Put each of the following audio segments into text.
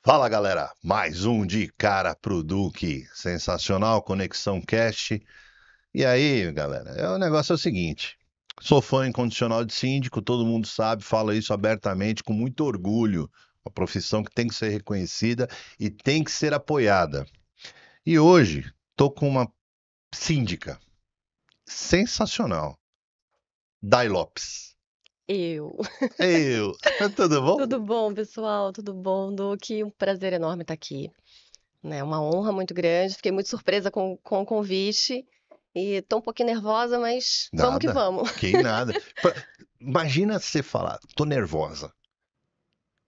Fala galera, mais um de cara pro Duque, sensacional, Conexão Cast. E aí galera, o negócio é o seguinte, sou fã incondicional de síndico, todo mundo sabe, fala isso abertamente, com muito orgulho, uma profissão que tem que ser reconhecida e tem que ser apoiada. E hoje, tô com uma síndica sensacional, Day Lopes. Eu. Eu, tudo bom? Tudo bom, pessoal? Tudo bom, Duque? Um prazer enorme estar aqui, né? Uma honra muito grande. Fiquei muito surpresa com o convite e tô um pouquinho nervosa, mas vamos que Nada, vamos. que nada. Imagina você falar, tô nervosa.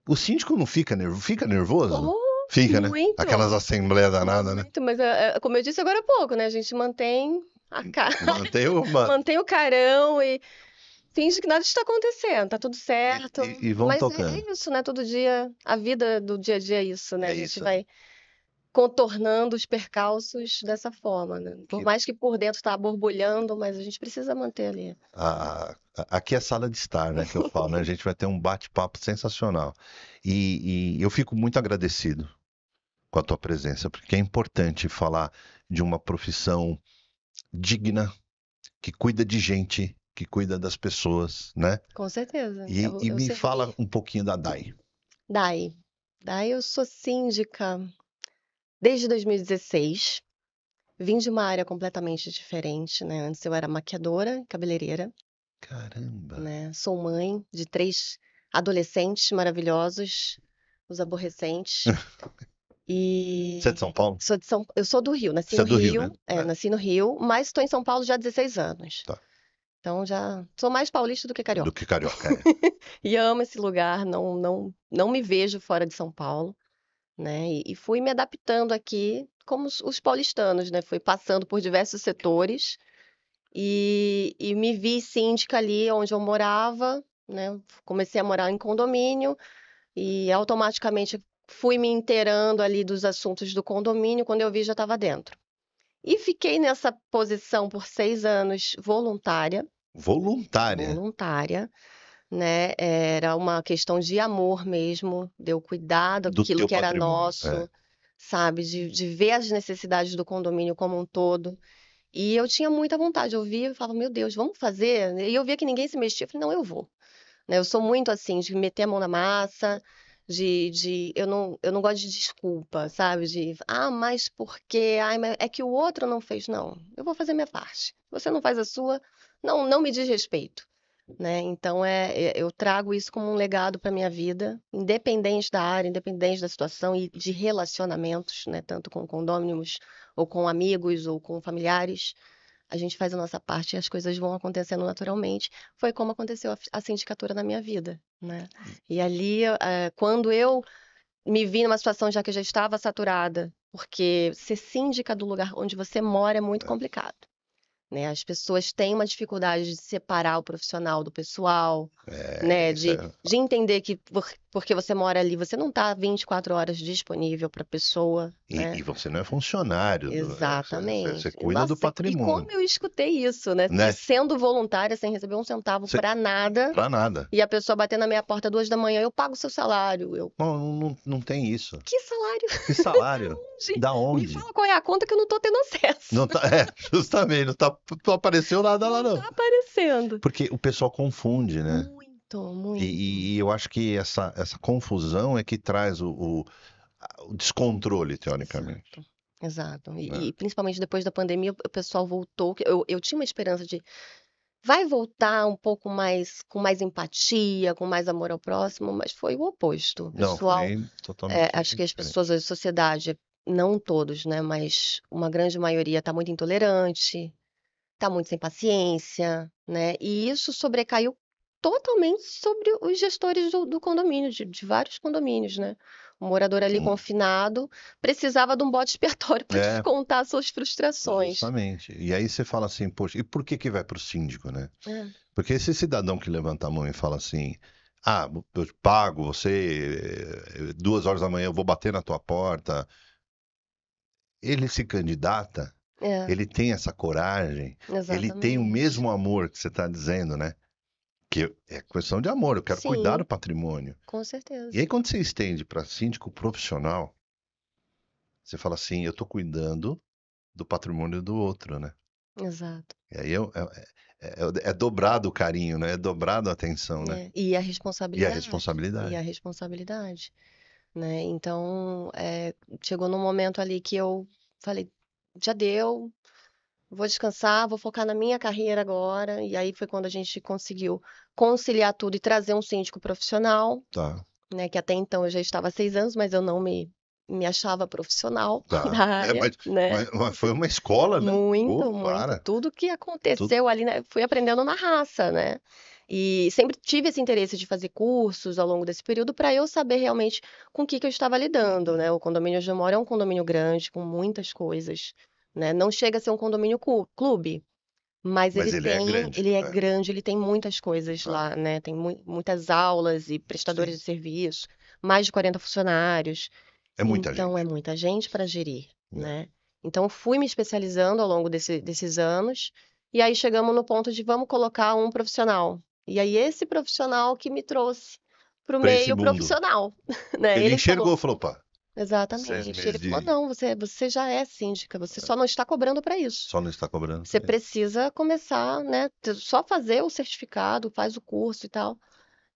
O síndico não fica nervoso? Oh, Fica, né? Aquelas muito, assembleias danadas, né? muito. Mas como eu disse agora há pouco, né? A gente mantém a cara, Mantém uma. mantém o carão e finge que nada está acontecendo, tá tudo certo. E vão Mas tocando. é isso, né? Todo dia, a vida do dia a dia é isso, né? É A gente isso. vai contornando os percalços dessa forma, né? Por Que- mais que por dentro tá borbulhando, mas a gente precisa manter ali. Aqui é sala de estar, né? Que eu falo, né? A gente vai ter um bate-papo sensacional. E eu fico muito agradecido com a tua presença, porque é importante falar de uma profissão digna, que cuida de gente, que cuida das pessoas, né? Com certeza, E eu me fala servi. um pouquinho da Dai. Daí, daí eu sou síndica desde 2016. Vim de uma área completamente diferente, né? Antes eu era maquiadora, cabeleireira, Caramba. né? Sou mãe de três adolescentes maravilhosos, os aborrecentes. Você é de E São Paulo? eu sou do Rio, nasci Você é no do Rio, né? Rio, É, nasci no Rio, mas estou em São Paulo já há 16 anos. tá. Então já sou mais paulista do que Do carioca. que carioca, é. E amo esse lugar, não me vejo fora de São Paulo, né? E fui me adaptando aqui como os paulistanos, né? Fui passando por diversos setores e me vi síndica ali onde eu morava, né? Comecei a morar em condomínio e automaticamente fui me inteirando ali dos assuntos do condomínio, quando eu vi já estava dentro. E fiquei nessa posição por 6 anos voluntária, Voluntária voluntária, né? Era uma questão de amor mesmo, de eu cuidar do daquilo teu que era patrimônio. É. nosso, sabe? De ver as necessidades do condomínio como um todo. E eu tinha muita vontade, eu via e falava, meu Deus, vamos fazer? E eu via que ninguém se mexia, eu falei, não, eu vou. Né? Eu sou muito assim, de meter a mão na massa, eu não gosto de desculpa, sabe? Mas por quê? Ai, mas é que o outro não fez. Não, eu vou fazer a minha parte. Você não faz a sua, não me diz respeito, né? Então eu trago isso como um legado para minha vida, independente da área, independente da situação e de relacionamentos, né? Tanto com condôminos, ou com amigos, ou com familiares. A gente faz a nossa parte e as coisas vão acontecendo naturalmente. Foi como aconteceu a sindicatura na minha vida, né? E ali, quando eu me vi numa situação já que eu já estava saturada, porque ser síndica do lugar onde você mora é muito complicado, né? As pessoas têm uma dificuldade de separar o profissional do pessoal, né? Isso De, é. de entender que porque você mora ali, você não está 24 horas disponível para a pessoa, E né? você não é funcionário você Exatamente. cuida do Nossa, e como patrimônio, eu escutei isso, né? né? Sendo voluntária, sem receber um centavo Você, para nada, pra nada. e a pessoa bater na minha porta 2 da manhã, eu pago o seu salário. Não tem isso. Que salário? Que salário? Gente, Da me onde? fala qual é a conta que eu não tô tendo acesso. Não tá, justamente, não apareceu nada lá, Não não. tá aparecendo. Porque o pessoal confunde, né? Muito, muito. E eu acho que essa confusão é que traz o descontrole, teoricamente. Exato. Exato. Né? E principalmente depois da pandemia, o pessoal voltou. Eu tinha uma esperança de vai voltar um pouco mais com mais empatia, com mais amor ao próximo, mas foi o oposto. O Não, pessoal, foi totalmente acho que as pessoas, diferente. a sociedade, não todos, né, mas uma grande maioria está muito intolerante, está muito sem paciência, né? E isso sobrecaiu totalmente sobre os gestores do condomínio, de vários condomínios, né? O morador ali Sim. confinado precisava de um bode expiatório para É, descontar suas frustrações. justamente. E aí você fala assim, poxa, e por que vai para o síndico, né? É, Porque esse cidadão que levanta a mão e fala assim, ah, eu pago você, 2 horas da manhã eu vou bater na tua porta, ele se candidata, é, ele tem essa coragem, ele tem o exatamente. mesmo amor que você está dizendo, né? Porque é questão de amor, eu quero cuidar do Sim, patrimônio. com E certeza. aí, quando você estende para síndico profissional, você fala assim, eu estou cuidando do patrimônio do outro, né? Exato. E aí é dobrado o carinho, né? É dobrado a atenção, né? É. E a E a responsabilidade. E responsabilidade. a responsabilidade, né? Então, chegou num momento ali que eu falei, já deu, vou descansar, vou focar na minha carreira agora. E aí foi quando a gente conseguiu conciliar tudo e trazer um síndico profissional, Tá, né? Que até então eu já estava há 6 anos, mas eu não me achava profissional tá. da área, né? Mas foi uma escola, né? Pô, Muito, muito. para. Tudo que Tudo. aconteceu ali, né, fui aprendendo na raça, né? E sempre tive esse interesse de fazer cursos ao longo desse período para eu saber realmente com o que eu estava lidando, né? O condomínio onde eu moro é um condomínio grande, com muitas coisas, né? Não chega a ser um condomínio clube, mas Mas ele é grande. ele é É, grande, ele tem muitas coisas tá. lá, né? Tem muitas aulas e prestadores Sim. de serviço, mais de 40 funcionários. É muita Então, é gente. muita gente para gerir, É. né? Então, fui me especializando ao longo desses anos, e aí chegamos no ponto de vamos colocar um profissional. E aí, esse profissional que me trouxe para o Para esse meio mundo. profissional, né? Ele Ele falou, enxergou, falou, pá, seis exatamente. Ele meses falou: de. não, você já é síndica, você só não está cobrando para isso. Só não está cobrando Você para ele. precisa começar, né? Só fazer o certificado, faz o curso e tal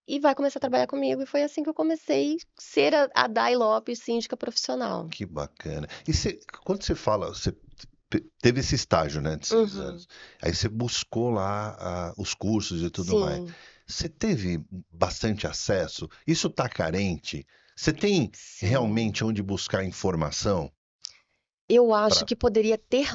e vai começar a trabalhar comigo. E foi assim que eu comecei a ser a Day Lopes síndica profissional. Que bacana. E quando você fala, você teve esse estágio, né, de 6 anos. Uhum. Aí você buscou lá os cursos e tudo mais. Sim, Você teve bastante acesso? Isso está carente? Você tem sim. realmente onde buscar informação? Eu acho Pra... que poderia ter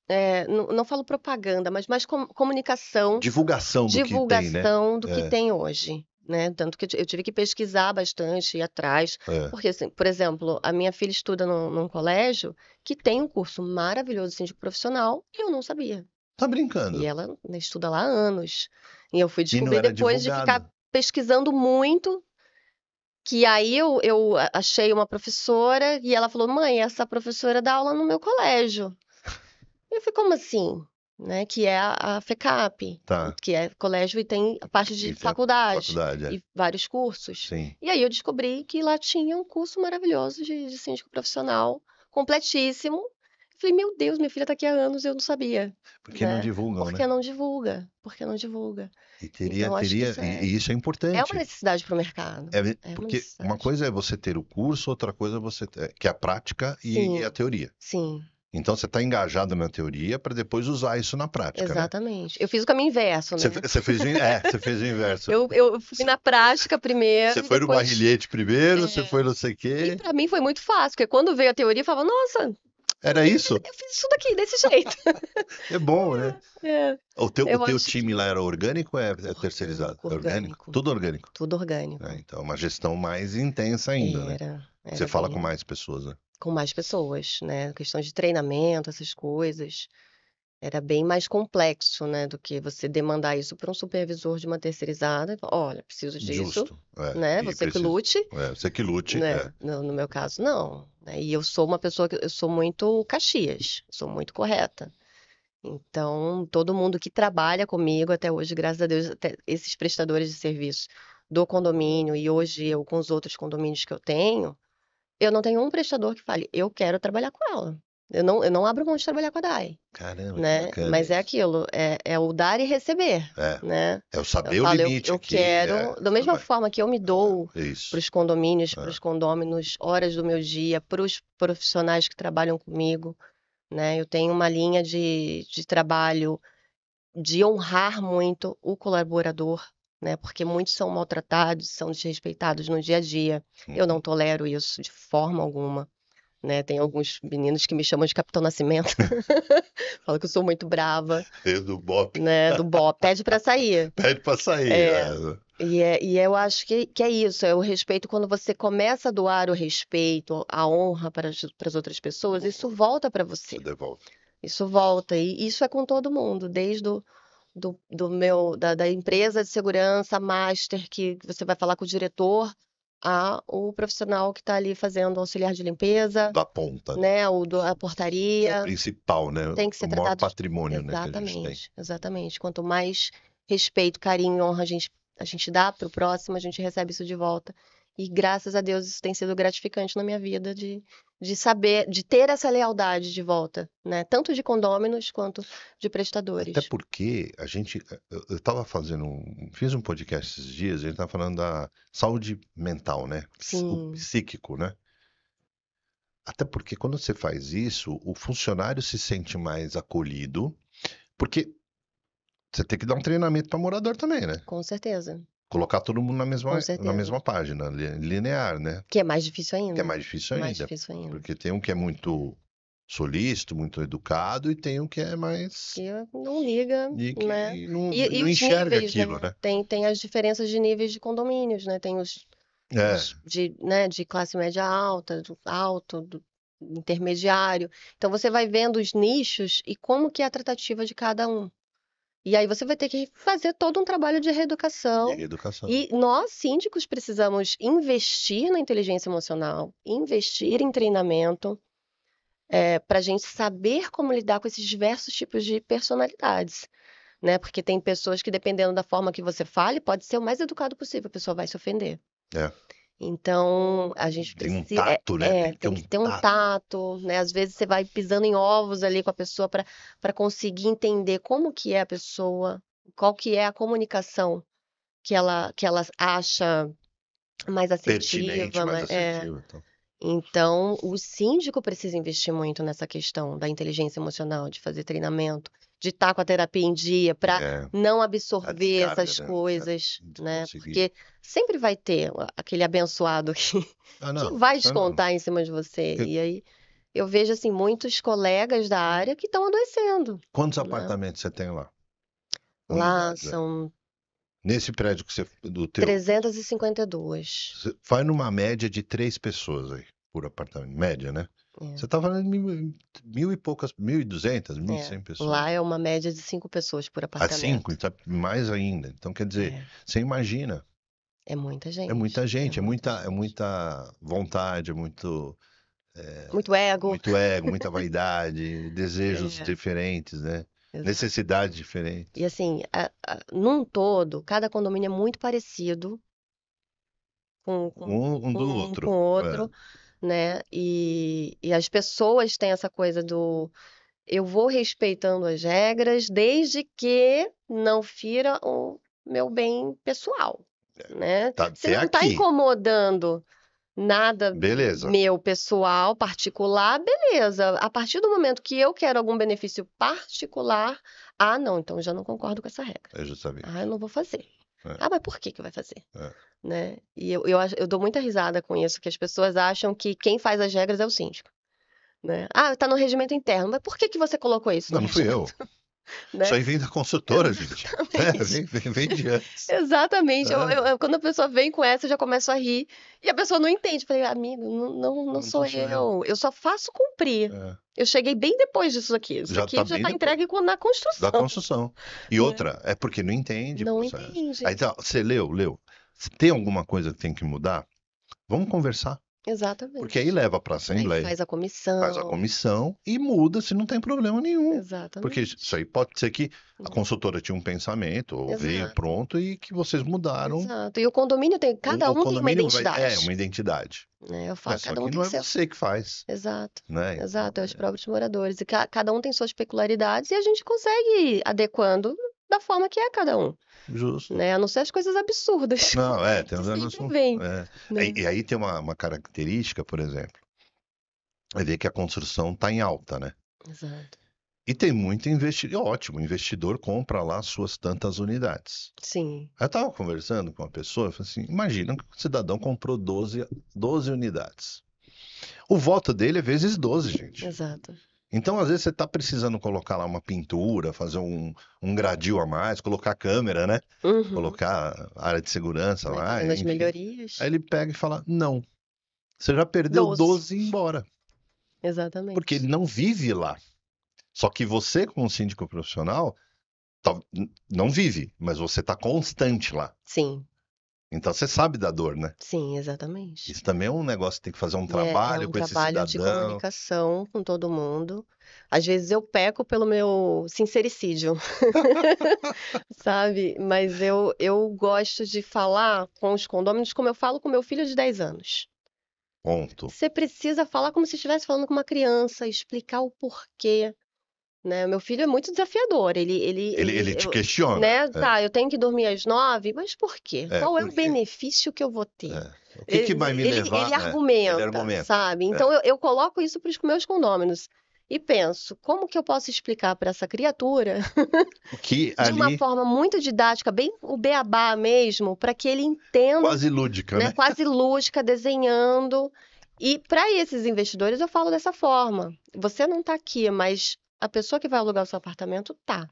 É, não falo propaganda, mas mais comunicação, divulgação do que tem, né? divulgação do que É, tem hoje, né? Tanto que eu tive que pesquisar bastante, ir atrás, é. porque, assim, por exemplo, a minha filha estuda num colégio que tem um curso maravilhoso de síndico profissional e eu não sabia. Tá E brincando. ela, né, estuda lá há anos. E eu fui E não descobrir era depois de ficar divulgado. pesquisando muito, que aí eu achei uma professora e ela falou: Mãe, essa professora dá aula no meu colégio. E eu falei: Como assim? Né? Que é a FECAP, Tá. que é colégio e tem a parte de E tem a faculdade faculdade, é. e vários cursos. Sim. E aí eu descobri que lá tinha um curso maravilhoso de síndico profissional, completíssimo. Eu falei: Meu Deus, minha filha está aqui há anos e eu não sabia. Porque não Né? divulgam, Por né? que não divulga? Por que não divulga? E Então, acho que e isso é é uma importante. necessidade para o mercado. É uma Porque uma necessidade. coisa é você ter o curso, outra coisa é que é a prática e a Sim, teoria. sim, Então você está engajado na teoria para depois usar isso na prática, né? exatamente. Eu fiz o caminho inverso, Você, né? você fez o inverso. Eu fui Você, na prática você primeiro e foi no depois. barrilhete primeiro, você É, foi não sei o e quê. para mim foi muito fácil, porque quando veio a teoria, eu falava, nossa, Era isso? eu fiz isso daqui, desse jeito. É bom, né? É, O eu teu acho time lá que era orgânico ou é terceirizado? orgânico, É orgânico? orgânico, Tudo orgânico. tudo É, orgânico. então, uma gestão mais intensa ainda, né? Você Era fala com bem mais pessoas, né? com mais pessoas, né? Questão de treinamento, essas coisas. Era bem mais complexo, né, do que você demandar isso para um supervisor de uma terceirizada. E falar, olha, preciso disso, Justo. É, né? e Você que precisa. lute, É, você que lute. né? É. No meu caso, não. Né? E eu sou uma pessoa que eu sou muito Caxias, sou muito correta. Então, todo mundo que trabalha comigo até hoje, graças a Deus, até esses prestadores de serviço do condomínio e hoje eu com os outros condomínios que eu não tenho um prestador que fale, eu quero trabalhar com ela. Eu não abro mão de trabalhar com a Dai, Caramba, que né? bacana Mas é isso. aquilo, é o dar e receber, É, né? é o Eu saber o falo, limite eu aqui. quero, da mesma forma que eu me dou É para isso. os condomínios, para É. os condôminos, horas do meu dia, para os profissionais que trabalham comigo, né? Eu tenho uma linha de trabalho de honrar muito o colaborador, né? Porque muitos são maltratados, são desrespeitados no dia a dia. Eu não Uhum. tolero isso de forma alguma. Né, tem alguns meninos que me chamam de Capitão Nascimento, falam que eu sou muito brava, Eu do Bop né, do Bob, pede pra sair. pede pra sair. É, e eu acho que é isso, é o respeito, quando você começa a doar o respeito, a honra para as outras pessoas, isso volta para Você você, devolve. isso volta, e isso é com todo mundo, desde da empresa de segurança, master, que você vai falar com o diretor, a o profissional que está ali fazendo auxiliar de limpeza, Da ponta, né? né, a Que é o portaria, principal, né? tem que O ser maior tratado patrimônio, né, que a gente tem. exatamente, exatamente. Quanto mais respeito, carinho e honra a gente dá para o próximo, a gente recebe isso de volta. E graças a Deus isso tem sido gratificante na minha vida de saber, de ter essa lealdade de volta, né? Tanto de condôminos quanto de Até prestadores. porque eu tava fiz um podcast esses dias, a gente tava falando da saúde mental, né? O Sim, psíquico, né? Até porque quando você faz isso, o funcionário se sente mais acolhido, porque você tem que dar um treinamento para morador também, né? com certeza, Colocar todo mundo na com na certeza. mesma página, linear, né? Que é mais difícil Que é ainda, mais difícil mais ainda, difícil ainda. porque tem um que é muito solícito, muito educado, e tem um que é mais. Que não liga, E né? que E não os enxerga níveis, aquilo, né? né? Tem as diferenças de níveis de condomínios, né? Tem É, os de, né, de classe média alta, do alto, do intermediário. Então você vai vendo os nichos e como que é a tratativa de cada um. E aí você vai ter que fazer todo um trabalho de de reeducação. reeducação. E nós, síndicos, precisamos investir na inteligência emocional, investir em treinamento, para a gente saber como lidar com esses diversos tipos de personalidades, né? Porque tem pessoas que, dependendo da forma que você fale, pode ser o mais educado possível, a pessoa vai se ofender. É, Então, a gente tem um precisa, tato, né? Tem que ter tem um que ter um tato. tato, né? Às vezes você vai pisando em ovos ali com a pessoa para conseguir entender como que é a pessoa, qual que é a comunicação que ela acha mais Pertinente, assertiva, mais assertivo. Então. então, o síndico precisa investir muito nessa questão da inteligência emocional, de fazer treinamento, de estar com a terapia em dia, para É, não a absorver descarga, essas né? coisas, De né? conseguir. Porque sempre vai ter aquele abençoado Ah, que não, vai isso não. descontar em cima de você. Porque E aí eu vejo assim muitos colegas da área que estão adoecendo, quantos né? apartamentos você tem lá? Lá Unidades, é. são Nesse prédio que do teu, 352. você faz numa média de 3 pessoas aí, por apartamento. Média, né? É, Você tá falando de mil e poucas, 1.200, mil e é. cem Lá pessoas. é uma média de 5 pessoas por A 5, apartamento. então mais ainda. Então, quer dizer, É, você imagina, é muita é muita gente, é gente, muita é gente. muita vontade, Muito ego. muito ego, muita vaidade, desejos É, diferentes, né? exato. Necessidades E diferentes. assim, num todo, cada condomínio é muito parecido com, com, Um do com outro. o É, outro, né? E as pessoas têm essa coisa do eu vou respeitando as regras desde que não fira o meu bem pessoal, né? tá Se até não está aqui. incomodando nada Beleza. meu pessoal, particular, beleza. A partir do momento que eu quero algum benefício particular, não, então eu já não concordo com essa regra. É justamente. Eu não vou fazer. É, Mas por que que vai fazer? é. Né? E eu dou muita risada com isso, que as pessoas acham que quem faz as regras é o síndico. Né? Tá no regimento interno, mas por que que você colocou isso no Não, não fui eu. regimento? Isso Né? aí vem da consultora, gente. É, Exatamente. vem de antes. Exatamente. É, Quando a pessoa vem com essa, eu já começo a rir. E a pessoa não entende. Falei, amigo, não não sou sou eu. eu. Eu só faço cumprir. É, Eu cheguei bem depois disso aqui. Isso já aqui tá já bem está depois entregue na da construção. construção. E Né? outra, é porque não entende o Não processo. Aí entende. então, você leu. Se tem alguma coisa que tem que mudar, vamos conversar. Porque aí Exatamente. leva para a Aí Assembleia, faz a faz a comissão. comissão e muda se não tem problema nenhum. Porque isso Exatamente. aí pode ser que a Né? consultora tinha um pensamento, ou veio Exato. pronto e que vocês mudaram. Exato. E o condomínio tem, cada O um tem uma condomínio é identidade. uma identidade. Né? Eu falo, Mas só cada um que tem não o é seu. você que faz, Exato, né? Então, exato, é os próprios moradores. E cada um tem suas peculiaridades e a gente consegue ir adequando da forma que é cada um, justo. né? A não ser as coisas absurdas Não, tem que uns anos. sempre vem, né? E aí tem uma característica, por exemplo, é ver que a construção está em alta, né? Exato. E tem muito investidor, ótimo, o investidor compra lá suas tantas unidades. Sim, Aí eu estava conversando com uma pessoa, eu falei assim, imagina que o cidadão comprou 12 unidades. O voto dele é vezes 12, gente. exato. Então, às vezes, você está precisando colocar lá uma pintura, fazer um gradil a mais, colocar câmera, né? Uhum. Colocar área de segurança Vai lá, fazendo as enfim. Aí melhorias. ele pega e fala: não, você já perdeu 12. 12 e embora. Porque ele Exatamente. não vive lá. Só que você, como síndico profissional, tá- não vive, mas você está constante lá. Sim, Então você sabe da dor, né? Sim, exatamente. Isso também é um negócio que tem que fazer um É trabalho um com esse trabalho de cidadão. comunicação com todo mundo. Às vezes eu peco pelo meu sincericídio, sabe? Mas eu gosto de falar com os condôminos como eu falo com meu filho de 10 anos. Ponto. Você precisa falar como se estivesse falando com uma criança, explicar o porquê, né? Meu filho é muito desafiador. Ele te questiona. Né? Tá, eu tenho que dormir às 9, mas por quê? Qual é Por o quê? benefício que eu vou ter? O que que vai me levar? Ele Ele argumenta, argumenta. sabe? Então eu coloco isso para os meus condôminos e penso, como que eu posso explicar para essa criatura Que de uma ali, forma muito didática, bem o beabá mesmo, para que ele entenda, quase lúdica, né? né? Quase lúdica, desenhando. E para esses investidores eu falo dessa forma: você não está aqui, mas a pessoa que vai alugar o seu apartamento tá.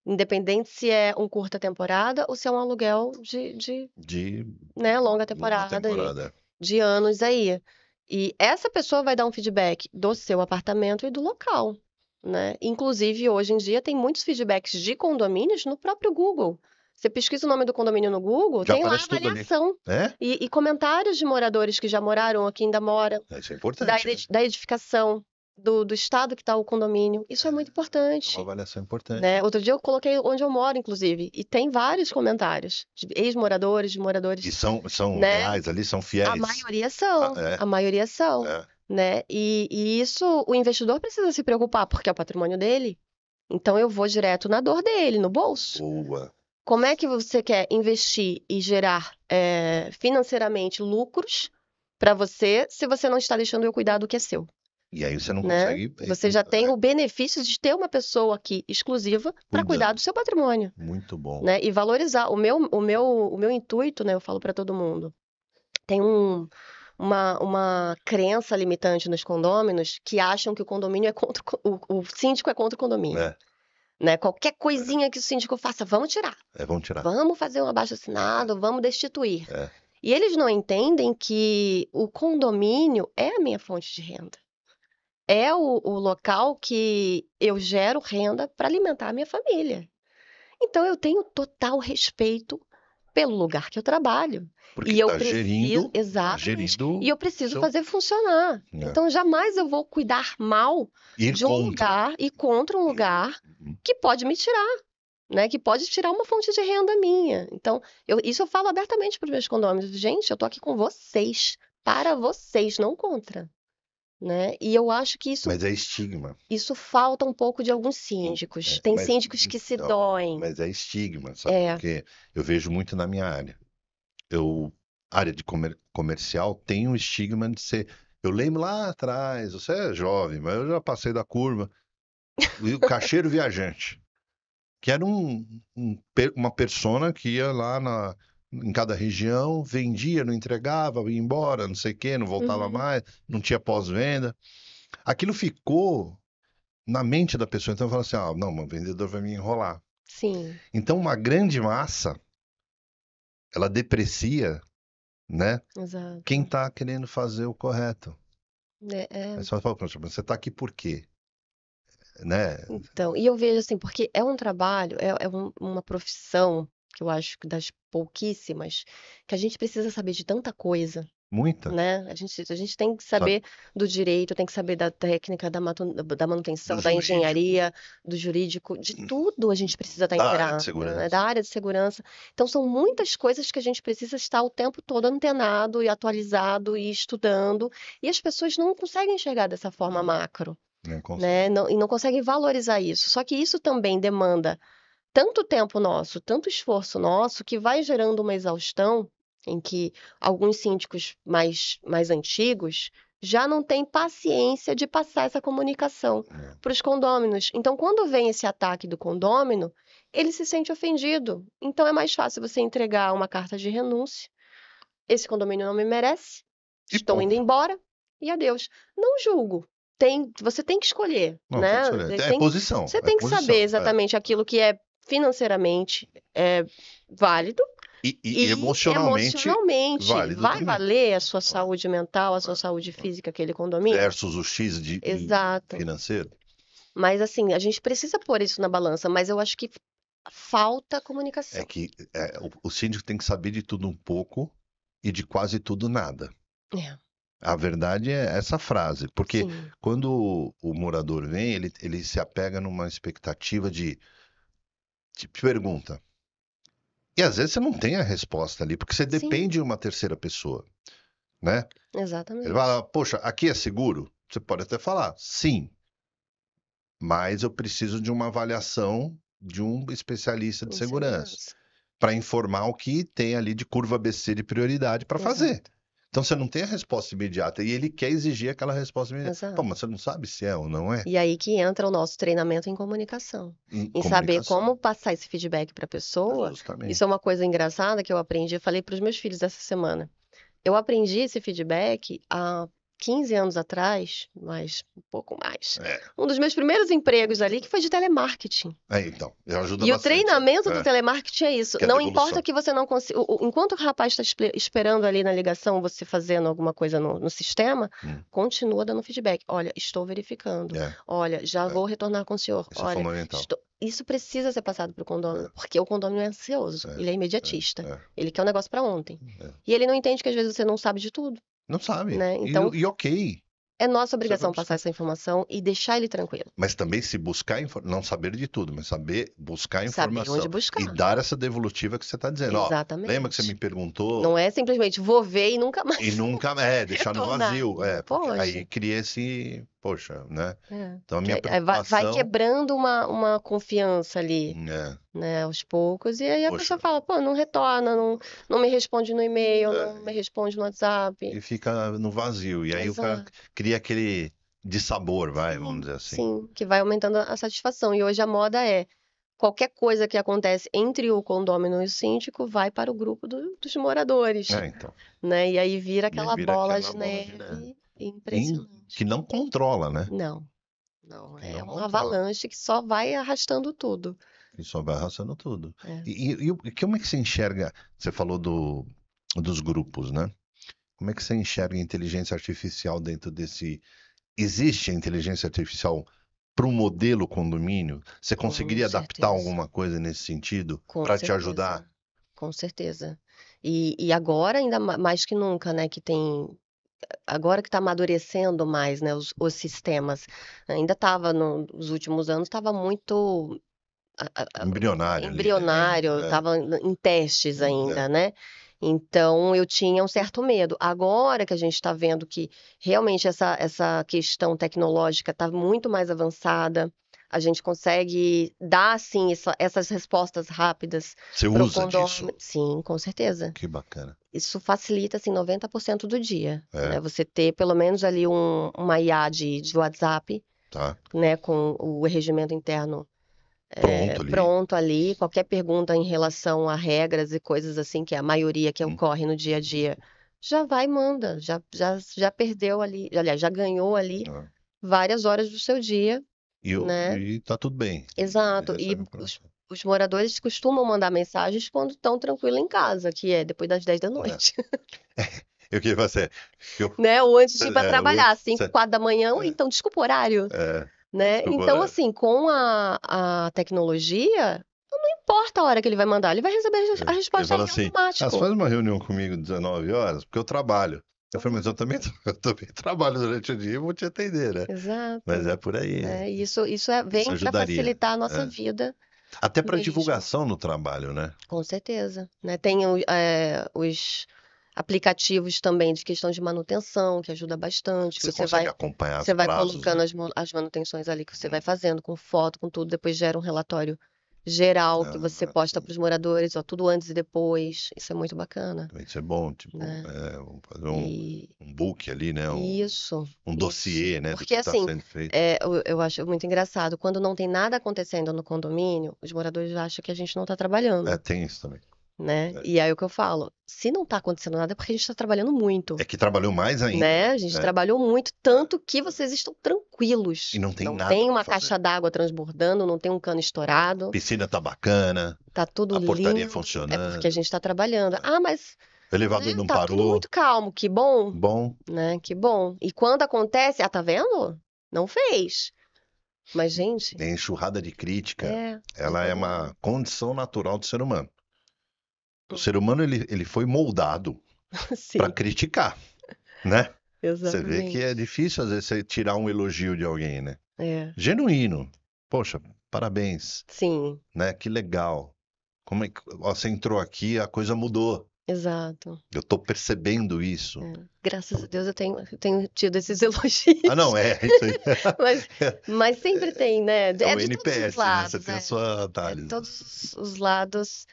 Independente se é um curta temporada ou se é um aluguel De né, longa longa temporada, temporada. de anos aí. E essa pessoa vai dar um feedback do seu apartamento e do local, né? Inclusive, hoje em dia, tem muitos feedbacks de condomínios no próprio Google. Você pesquisa o nome do condomínio no Google, Já tem lá aparece tudo ali. avaliação. É? E comentários de moradores que já moraram ou que ainda moram, Isso é importante, né? da edificação, do estado que está o condomínio. Isso é muito É uma importante. avaliação importante. Né? Outro dia eu coloquei onde eu moro, inclusive, e tem vários comentários de ex-moradores, de E moradores, são né? reais ali, são A fiéis. maioria são, É, a maioria são, é. né? E isso o investidor precisa se preocupar, porque é o patrimônio dele. Então eu vou direto na dor dele, no bolso. Boa. Como é que você quer investir e gerar financeiramente lucros para você, se você não está deixando eu cuidar do que é seu? E aí você não Né? consegue Você já tem o benefício de ter uma pessoa aqui exclusiva para cuidar cuidando. do seu patrimônio, Muito bom. né? E valorizar. O meu intuito, né? Eu falo para todo mundo. Tem uma crença limitante nos condôminos que acham que o condomínio é contra o síndico é contra o condomínio, É, né? Qualquer coisinha que o síndico faça, vamos tirar. vamos tirar. Vamos fazer um abaixo-assinado, vamos destituir. É. E eles não entendem que o condomínio é a minha fonte de renda. É o local que eu gero renda para alimentar a minha família. Então eu tenho total respeito pelo lugar que eu trabalho. Porque E eu está preciso, gerindo, tá exatamente, e gerindo eu preciso seu. fazer funcionar. É. Então jamais eu vou cuidar mal Ir de um contra. lugar e contra um lugar que pode me tirar, né? Que pode tirar uma fonte de renda minha. Então, isso eu falo abertamente para os meus condôminos. Gente, eu tô aqui com vocês, para vocês, não contra, né? E eu acho que Mas é estigma. isso falta um pouco de alguns síndicos. Tem Mas, síndicos que se ó, doem. mas é estigma, sabe? É, Porque eu vejo muito na minha área. Área de comercial tem um estigma de ser. Eu lembro lá atrás, você é jovem, mas eu já passei da curva. O caixeiro viajante, que era uma persona que ia lá em cada região, vendia, não entregava, ia embora, não sei o quê, não voltava uhum, mais, não tinha pós-venda. Aquilo ficou na mente da pessoa. Então, fala assim: ah, não, o vendedor vai me enrolar. sim, Então, uma grande massa, ela deprecia, né? Quem exato. está querendo fazer o correto. É, Aí é, você fala: poxa, mas você está aqui por quê? Né? então, e eu vejo assim, porque é um trabalho, uma profissão que eu acho que das pouquíssimas, que a gente precisa saber de tanta coisa, Muita, né? A gente tem que sabe? saber do direito, tem que saber da técnica, da Do manutenção, da jurídico, engenharia, do jurídico, de tudo a gente precisa estar da área de inteirado, né? Da segurança. área de segurança. Então, são muitas coisas que a gente precisa estar o tempo todo antenado e atualizado e estudando, e as pessoas não conseguem enxergar dessa forma Não, macro, não consegue. né? E não conseguem valorizar isso. Só que isso também demanda tanto tempo nosso, tanto esforço nosso, que vai gerando uma exaustão em que alguns síndicos mais antigos já não têm paciência de passar essa comunicação Não. para os condôminos. Então, quando vem esse ataque do condômino, ele se sente ofendido. Então, é mais fácil você entregar uma carta de renúncia. Esse condomínio não me merece, E estou indo ponto. embora e adeus. Não julgo. Você tem que escolher, Não, tem que né? escolher. É posição, Você é tem que saber posição. É. exatamente aquilo que é financeiramente válido E e emocionalmente emocionalmente válido vai também. valer a sua Vai, saúde mental, a sua vai, saúde vai. física, aquele condomínio? Versus o X de Exato. financeiro. Mas assim, a gente precisa pôr isso na balança, mas eu acho que falta É comunicação. que o síndico tem que saber de tudo um pouco e de quase tudo nada. É, A verdade é essa frase, porque sim, quando o morador vem, ele se apega numa expectativa de pergunta. E às vezes você não tem a resposta ali, porque você sim, depende de uma terceira pessoa, né? Ele exatamente. fala, poxa, aqui é seguro? Você pode até falar, sim, mas eu preciso de uma avaliação de um especialista de Em segurança segurança. para informar o que tem ali de curva ABC de prioridade para fazer. Exato, Então você não tem a resposta imediata e ele quer exigir aquela resposta imediata. Pô, exato. mas você não sabe se é ou não é? E aí que entra o nosso treinamento em comunicação, Em em saber comunicação. como passar esse feedback para a pessoa. Isso é Justamente. uma coisa engraçada que eu aprendi, eu falei para os meus filhos essa semana. Eu aprendi esse feedback há 15 anos atrás, mas um pouco mais. É. Um dos meus primeiros empregos ali que foi de telemarketing. Então, ajuda E o bastante. treinamento do telemarketing é isso. Que é Não importa devolução. que você não consiga. Enquanto o rapaz está esperando ali na ligação, você fazendo alguma coisa no sistema, Hum, continua dando feedback. Olha, estou verificando. é, Olha, já é. vou retornar com o senhor. Isso é Olha, fundamental. isso precisa ser passado para o É, condomínio, porque o condomínio é ansioso, é, ele é é, imediatista. é, Ele quer o negócio para ontem. é. E ele não entende que às vezes você não sabe de tudo, Não sabe. né? E, Então, e ok, é nossa você vai obrigação passar buscar. essa informação e deixar ele tranquilo. Mas também se buscar, não saber de tudo, mas saber buscar Saber onde informação e buscar. dar essa devolutiva que você está dizendo. Ó, lembra que você me Exatamente. perguntou Não é simplesmente vou ver e nunca e mais nunca, deixar no retornar. vazio, Não porque aí pode. cria esse, poxa, né? É. Então a Que minha aí vai preocupação, quebrando uma confiança ali, é, né, aos poucos, e aí a poxa, pessoa fala, pô, não retorna, não me responde no e-mail, não me é, responde no WhatsApp. e fica no vazio. E aí o cara Exato. cria aquele dissabor, vai, vamos Sim, dizer assim. sim, que vai aumentando a satisfação. E hoje a moda é qualquer coisa que acontece entre o condômino e o síndico vai para o grupo dos moradores, Então. né? E aí vira E aí aquela vira bola aquela de bola de neve. neve Que impressionante. não controla, né? Não, não, Que é não uma controla. avalanche que só vai arrastando tudo. E só vai arrastando tudo. É, E como é que você enxerga? Você falou dos grupos, né? Como é que você enxerga a inteligência artificial dentro desse. Existe a inteligência artificial para o modelo condomínio? Você com conseguiria adaptar certeza, alguma coisa nesse sentido com para te ajudar? certeza, com certeza. E agora ainda mais que nunca, né, que tem agora que está amadurecendo mais, né, os sistemas. Ainda estava nos últimos anos, estava muito Embrionário ali, né? embrionário, estava em testes ainda, né? Então eu tinha um certo medo. Agora que a gente está vendo que realmente essa questão tecnológica está muito mais avançada, a gente consegue dar assim essas respostas rápidas Você para o usa disso? condomínio. Sim, com certeza. Que bacana. Isso facilita assim 90% do dia, É, né? Você ter pelo menos ali uma IA de WhatsApp, tá. né, com o regimento interno Pronto ali. pronto ali, qualquer pergunta em relação a regras e coisas assim, que é a maioria que Hum, ocorre no dia a dia, já vai e manda, já perdeu ali, aliás, já ganhou ali é. várias horas do seu dia, né? E tá tudo bem. Ele Exato. E recebe a os, informação. os moradores costumam mandar mensagens quando estão tranquilos em casa, que é depois das 10 da É. noite, Eu queria fazer. Eu, né? Ou antes de ir para trabalhar, 5, você, 4 da manhã, ou então desculpa o horário, né? desculpa, Então, assim, com a tecnologia, não importa a hora que ele vai mandar, ele vai receber a ele resposta fala ali assim: você automático. faz uma reunião comigo 19 horas, porque eu trabalho. Eu falei, mas eu também, eu também trabalho durante o dia e vou te atender, né? Mas é Exato. por aí. Né? E Isso vem para ajudaria. facilitar a nossa É. vida Até para mesmo, divulgação no trabalho, né? com certeza. Né? Tem os aplicativos também de questão de manutenção, que ajuda bastante, que Você consegue acompanhar os você vai prazos, colocando né? as manutenções ali que você vai Hum, fazendo, com foto, com tudo, depois gera um relatório geral que você posta sim. para os moradores, ó, tudo antes e depois. Isso é muito bacana, Isso é bom, tipo, né? vamos fazer E um book ali, né? Um isso. dossiê, né, do Porque que está assim, sendo feito. eu acho muito engraçado, quando não tem nada acontecendo no condomínio, os moradores acham que a gente não está trabalhando, Tem isso também. né? É. E aí o que eu falo, se não está acontecendo nada é porque a gente está trabalhando muito, É que trabalhou mais ainda, né? né? A gente trabalhou muito, tanto que É. vocês estão E tranquilos. não tem Não nada tem para uma fazer. caixa d'água transbordando, não tem um cano estourado, Piscina tá bacana, tá tudo a portaria lindo, é porque a funcionando, gente está trabalhando. Ah, mas, o elevador né, não tá tudo parou. muito calmo, que bom, Bom, né? Que bom. E quando acontece, ah, tá vendo? Não fez. Mas, gente, A enxurrada de crítica, é ela é todo uma ano. condição natural do ser humano. O ser humano, ele foi moldado para Sim, criticar, né? Você vê que é exatamente. difícil, às vezes, você tirar um elogio de alguém, né? É, Genuíno. Poxa, parabéns, sim, né? Que legal. Como é que ó, você entrou aqui, a coisa mudou. exato. Eu tô percebendo isso. É. Graças a Deus eu tenho tido esses Ah, elogios. não, é isso aí. Mas, mas sempre tem, né? É É o de todos os NPS, né? Você lados, tem a é. sua É de análise. todos os lados.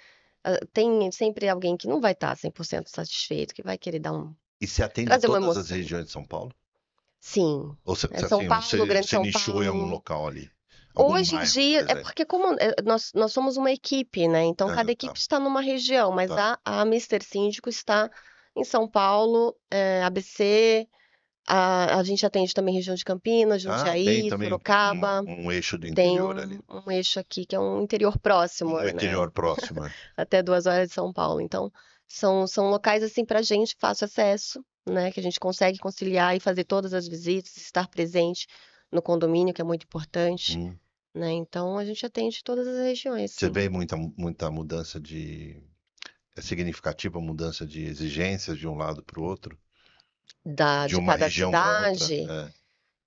Tem sempre alguém que não vai estar 100% satisfeito, que vai querer E você atende trazer uma todas as emoção. regiões de São Paulo? Sim. Ou você, É São assim, Paulo, Grande você São nichou em algum Paulo. local ali? Algum Hoje em bairro, por dia, é exemplo? porque como nós somos uma equipe, né? Então Ah, cada tá, equipe está numa região, mas tá. a Mister Síndico está em São Paulo, ABC, a gente atende também região de Campinas, Ah, tem Jundiaí, também Sorocaba, um eixo do tem interior ali. um eixo aqui que é um interior próximo, Um né? interior próximo. É. Até 2 horas de São Paulo. Então, são locais assim para a gente fácil acesso, né? Que a gente consegue conciliar e fazer todas as visitas, estar presente no condomínio, que é muito importante, Hum. né? Então, a gente atende todas as regiões, Você sim. vê muita mudança de. É significativa a mudança de exigências de um lado para o outro? De De uma cada região para outra? cidade.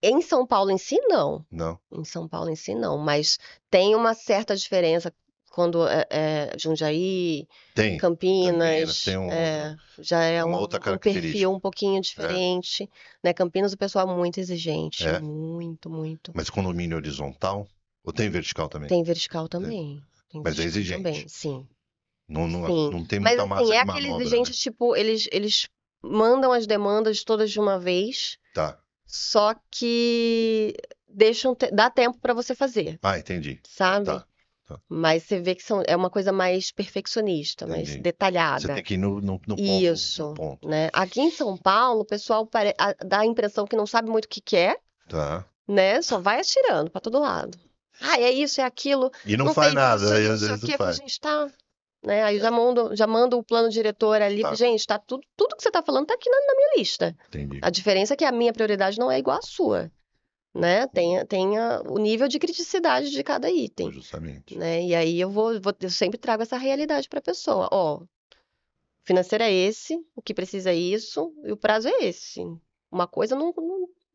É. Em São Paulo em si, não. Não? Em São Paulo em si, não. Mas tem uma certa diferença quando é Jundiaí, Tem. Campinas tem Campinas, já é uma outra um perfil característica. um pouquinho É. diferente, né? Campinas, o pessoal é muito exigente, É. muito, muito. Mas condomínio horizontal? Ou tem vertical também? Tem vertical Tem. também. Tem Mas é vertical também, exigente. sim. Não, não, Sim. não tem Mas muita assim, massa é de aquele manobra, né? exigente, tipo, eles mandam as demandas todas de uma vez, Tá. só que dá tempo para você fazer, Ah, entendi. sabe? Tá. Tá. Mas você vê que é uma coisa mais perfeccionista, mais Entendi. Você tem detalhada. que ir no ponto, no Isso, ponto. né? Aqui em São Paulo, o pessoal dá a impressão que não sabe muito o que quer, Tá. né? Só vai atirando para todo lado. Ah, é isso, é aquilo, E não não faz fez nada, isso aí e não às sei o vezes não quê. Eu falei, faz. gente, tá, né? Aí já mando o plano diretor ali. Falei, Tá. gente, tá tudo que você tá falando tá aqui na minha lista. Entendi. A diferença é que a minha prioridade não é igual à sua, né? Tenha o nível de criticidade de cada item, Justamente. né? E aí eu sempre trago essa realidade para a pessoa. Ó, o financeiro é esse, o que precisa é isso e o prazo é esse. Uma coisa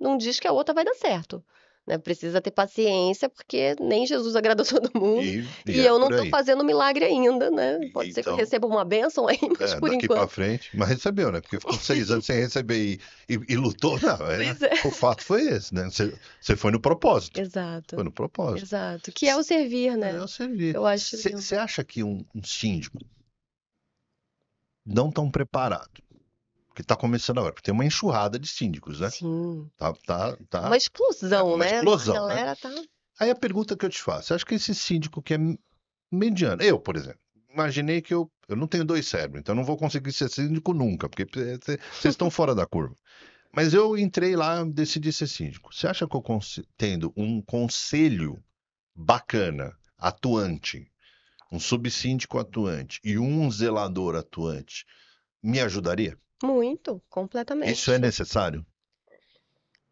não diz que a outra vai dar certo, né? Precisa ter paciência, porque nem Jesus agradou todo mundo E e é eu não por estou aí. fazendo milagre ainda, né? Pode ser que eu Então, receba uma bênção aí, mas por daqui pra enquanto. frente, mas recebeu, né? Porque ficou 6 anos sem receber e lutou. Não, Pois é. o fato foi esse, né? Você foi no propósito. Foi Exato, no propósito. exato. Que é o servir, É, né? eu servi. Eu acho lindo. Você acha que um síndico não tão preparado, que está começando agora, porque tem uma enxurrada de síndicos, né? Sim. Uma Tá, é explosão, uma né? A explosão, né? galera tá. Aí a pergunta que eu te faço, você acha que esse síndico que é mediano, eu, por exemplo, imaginei que eu não tenho dois cérebros, então eu não vou conseguir ser síndico nunca, porque vocês estão fora da curva. Mas eu entrei lá, decidi ser síndico. Você acha que eu tendo um conselho bacana, atuante, um subsíndico atuante e um zelador atuante, me ajudaria? Muito, Isso é completamente. necessário?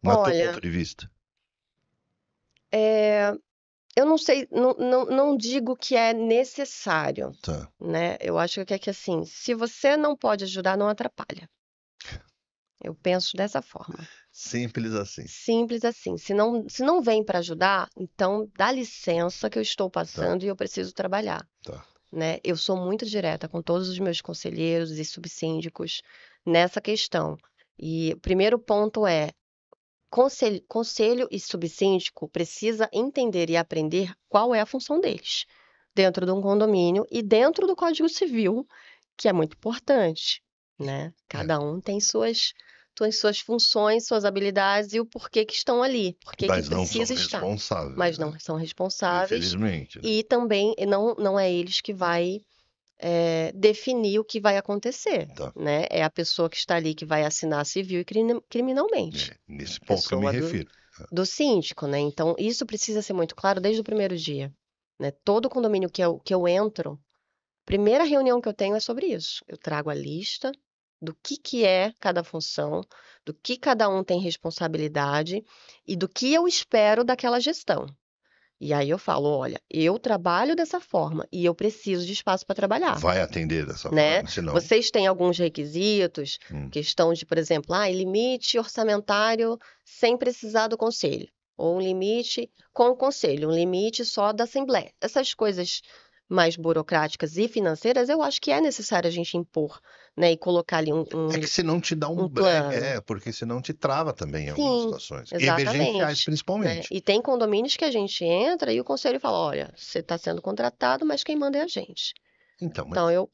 No teu ponto Olha, de vista? é, eu não sei, não digo que é necessário, Tá. né? Eu acho que é que assim, se você não pode ajudar, não atrapalha. Eu penso dessa forma. Simples assim. Simples assim. Se não vem para ajudar, então dá licença que eu estou Tá, passando e eu preciso trabalhar, tá. né? Eu sou muito direta com todos os meus conselheiros e subsíndicos nessa questão. E o primeiro ponto é conselho e subsíndico precisa entender e aprender qual é a função deles dentro de um condomínio e dentro do Código Civil, que é muito importante, né? É. Cada um tem suas funções, suas habilidades e o porquê que estão ali, porquê que Mas não são precisa estar, responsáveis, mas né? não são responsáveis Infelizmente, né? e também não é eles que vai definir o que vai acontecer, Tá. né? É a pessoa que está ali que vai assinar civil e criminalmente. É nesse A ponto que eu me pessoa refiro. do síndico, né? Então, isso precisa ser muito claro desde o primeiro dia, né? Todo condomínio que eu entro, primeira reunião que eu tenho é sobre isso. Eu trago a lista do que é cada função, do que cada um tem responsabilidade e do que eu espero daquela gestão. E aí eu falo, olha, eu trabalho dessa forma e eu preciso de espaço para trabalhar, Vai atender dessa né? forma, senão. Vocês têm alguns requisitos, Hum. questão de, por exemplo, limite orçamentário sem precisar do conselho, ou um limite com o conselho, um limite só da Assembleia. Essas coisas mais burocráticas e financeiras, eu acho que é necessário a gente impor, né? E colocar ali É que senão te dá um plano. porque senão te trava também em algumas Sim, situações. Emergenciais, exatamente, né? principalmente. E tem condomínios que a gente entra e o conselho fala, olha, você está sendo contratado, mas quem manda é a gente. Então, mas Então,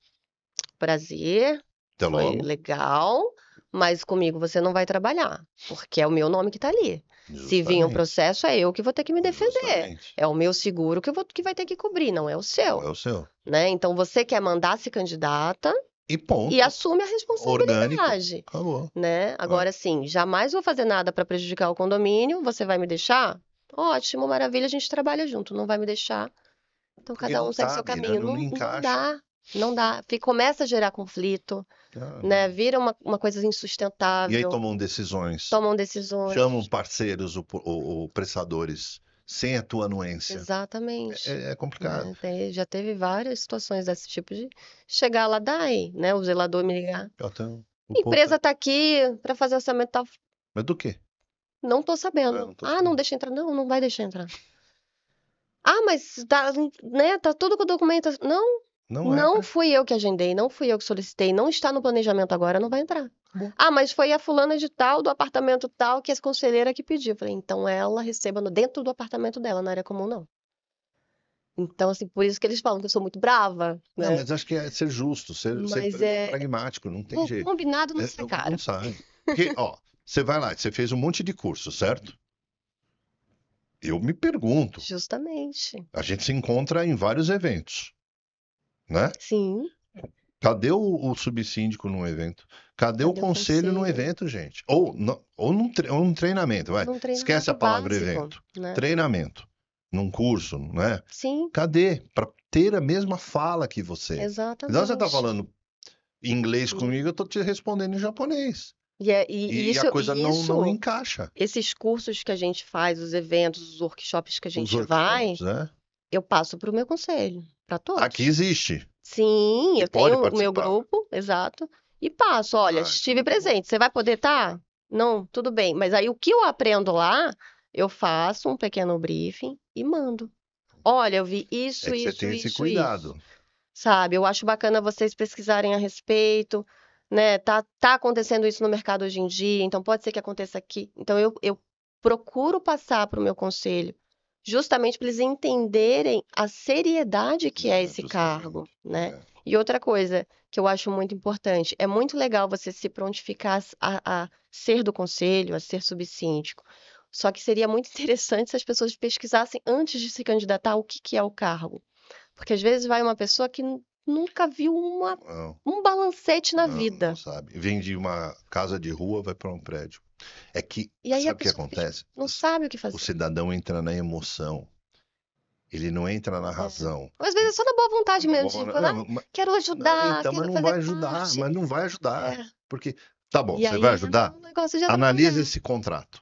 prazer, até foi logo, legal, mas comigo você não vai trabalhar, porque é o meu nome que está ali. Se vir um justamente, processo, é eu que vou ter que me defender. justamente. É o meu seguro que vai ter que cobrir, não é o Não seu, é o seu. né? Então, você quer mandar, se candidata E e ponto. assume a Orgânico. responsabilidade, Acabou. né? Ah, Agora, sim, jamais vou fazer nada para prejudicar o condomínio, você vai me deixar? Ótimo, maravilha, a gente trabalha junto, não vai me deixar? Então, porque cada não um segue seu cabe, né? caminho. Não Não, não encaixa. dá, não dá. Começa a gerar conflito, Ah, né? Vira uma coisa e aí insustentável, tomam decisões, tomam decisões. chamam parceiros ou prestadores sem a tua anuência. Exatamente. É complicado. Né? Já teve várias situações desse tipo de chegar lá, daí, né? O zelador me ligar. Então, o A povo tá... empresa tá aqui para fazer orçamento tal. Mas do quê? Não tô Ah, sabendo. não tô Ah, não sabendo. deixa entrar. Não, não vai deixar entrar. Ah, mas tá, né? Tá tudo com documentação. Não, Não é não pra... fui eu que agendei, não fui eu que solicitei, não está no planejamento agora, não vai entrar. Acabou. Ah, mas foi a fulana de tal, do apartamento tal, que é a conselheira que pediu. Falei, então ela receba dentro do apartamento dela, na área comum, não. Então, assim, por isso que eles falam que eu sou muito brava, Não, né? mas acho que é ser justo, ser Mas pragmático, não tem o jeito. combinado não sai Não caro. sai. Porque, ó, você vai lá, você fez um monte de curso, certo? Eu me pergunto, Justamente. a gente se encontra em vários eventos, né? Sim, Cadê o subsíndico num evento? Cadê o cadê o conselho num conselho? evento, gente? Ou num treinamento, vai. Num Esquece a treinamento palavra básico, evento. né? Treinamento. Num curso, né? Sim, Cadê? Para ter a mesma fala que você. Então você tá exatamente. falando inglês E, comigo, eu tô te respondendo em japonês. e E a coisa não isso, encaixa. esses cursos que a gente faz, os eventos, os workshops que a Os gente vai, workshops, né? eu passo para o meu conselho, para Aqui todos. existe. Sim, E eu pode tenho o meu participar. grupo, exato, e passo. Olha, Ah, isso é estive muito bom. presente. Você vai poder estar? Não, tudo bem. Mas aí o que eu aprendo lá, eu faço um pequeno briefing e mando. Olha, eu vi É isso, que você isso, tem esse isso, isso. cuidado. Sabe? Eu acho bacana vocês pesquisarem a respeito, né? Tá acontecendo isso no mercado hoje em dia, então pode ser que aconteça aqui. Então eu procuro passar para o meu conselho, justamente para eles entenderem a seriedade que é É, esse justamente. cargo, né? É. E outra coisa que eu acho muito importante, é muito legal você se prontificar a ser do conselho, a ser subsíndico. Só que seria muito interessante se as pessoas pesquisassem antes de se candidatar o que que é o cargo. Porque às vezes vai uma pessoa que nunca viu Não, um balancete na não vida. sabe. Vem de uma casa de rua, vai para um prédio. É que, E aí a sabe o que pessoa acontece? não sabe o que O fazer. cidadão entra na emoção. Ele não entra na É. razão. Às vezes é só na boa vontade mesmo, tipo, quero ajudar, Então, mas quero não fazer vai ajudar, parte. mas não vai É. ajudar. Porque, tá bom, E você aí vai entra ajudar? no negócio de Analisa atrapalhar. esse contrato.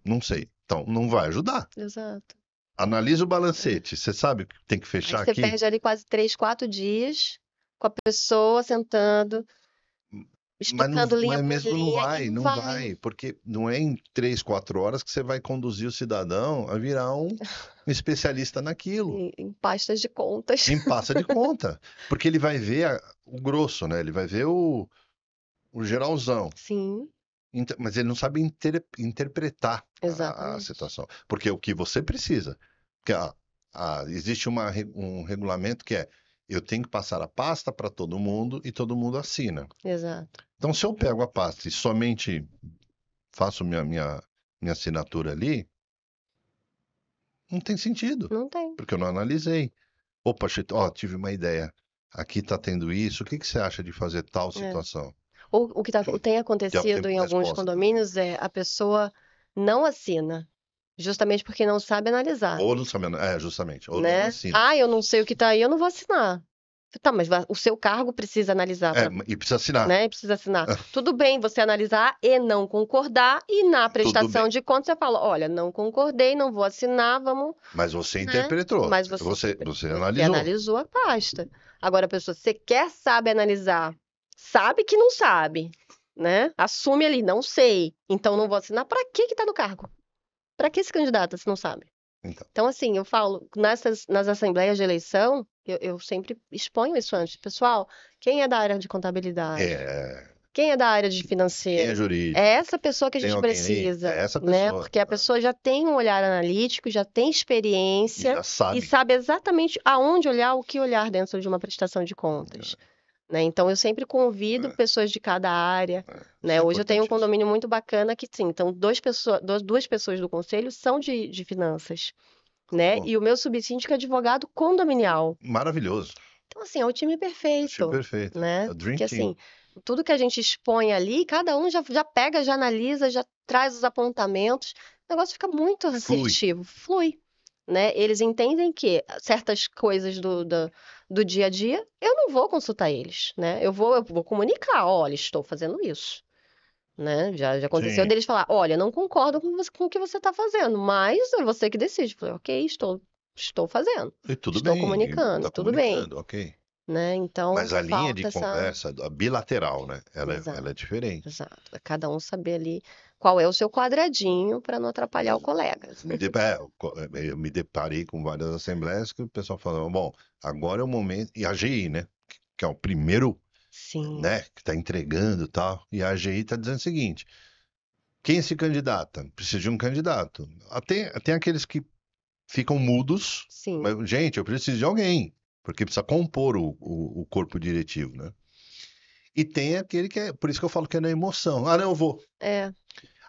Não sei. Então, não vai ajudar. Exato. Analisa o É. balancete. Você sabe o que tem que Aí fechar você aqui? perde ali quase 3, 4 dias com a pessoa sentando, explicando linha Mas por mesmo não linha e vai, não não vai. vai, porque não é em 3, 4 horas que você vai conduzir o cidadão a virar um especialista naquilo, Em pastas de contas. em passa de conta, porque ele vai ver o grosso, né? Ele vai ver o geralzão, Sim, Mas ele não sabe interpretar a exatamente. situação, porque o que você precisa, porque existe um regulamento que é eu tenho que passar a pasta para todo mundo e todo mundo assina. Exato. Então, se eu pego a pasta e somente faço minha assinatura ali, não tem sentido, Não tem. porque eu não analisei. Opa, ó, tive uma ideia. Aqui está tendo isso, o que que você acha de fazer tal É. situação? O que tem Já acontecido tem em alguns resposta também. condomínios é a pessoa não assina, justamente porque não sabe analisar, Ou não sabendo, justamente, ou não né? assina. Ah, eu não sei o que tá aí, eu não vou assinar. Tá, mas o seu cargo precisa analisar, E precisa assinar. né? E precisa assinar. Tudo bem você analisar e não concordar, e na prestação bem. de contas você fala, olha, não concordei, não vou assinar, vamos, Mas você né? interpretou. Mas Você você analisou. analisou a pasta. Agora, a pessoa, você quer saber analisar, sabe que não sabe, né? Assume ali, não sei, então não vou assinar. Pra que tá no cargo? Pra que se candidata se não sabe? Então, Então, assim, eu falo, nas assembleias de eleição, eu sempre exponho isso antes. Pessoal, quem é da área de contabilidade? é, Quem é da área de quem é financeiro? É jurídico? essa pessoa que a Tem gente alguém aí? precisa, É essa né? pessoa. Porque a pessoa já tem um olhar analítico, já tem E experiência já e sabe. sabe exatamente aonde olhar, o que olhar dentro de uma prestação de contas, né? Então, eu sempre convido É, pessoas de cada área, isso né? é Hoje eu tenho um importantíssimo. condomínio muito bacana que, sim, então, duas pessoas do conselho são de finanças, né? Bom, E o meu subsíndico é advogado condominial. maravilhoso. Então, assim, é o time Achei perfeito, perfeito. É né? o Dream Porque, Team. assim, tudo que a gente expõe ali, cada um já pega, já analisa, já traz os apontamentos. O negócio fica muito Flui. assertivo, flui, né? Eles entendem que certas coisas do dia a dia, eu não vou consultar eles, né? Eu vou comunicar, olha, estou fazendo isso, né? Já aconteceu Sim. deles falar, olha, não concordo com o que você está fazendo, mas é você que decide. Eu falei, ok, estou fazendo, E tudo estou bem, e comunicando, tá tudo bem, comunicando, ok. né? Então Mas a linha de falta essa. conversa, a bilateral, né? Ela Exato, é diferente. exato. É cada um saber ali qual é o seu quadradinho para não atrapalhar o colega. Eu me deparei com várias assembleias que o pessoal falava, bom, agora é o momento. E a AGI, né? Que é o primeiro, Sim, né? Que está entregando e tal. E a AGI está dizendo o seguinte: quem se candidata? Precisa de um candidato. Tem aqueles que ficam mudos, sim, mas, gente, eu preciso de alguém, porque precisa compor o corpo diretivo, né? E tem aquele que é, por isso que eu falo que é na emoção. Ah, não, eu vou. é,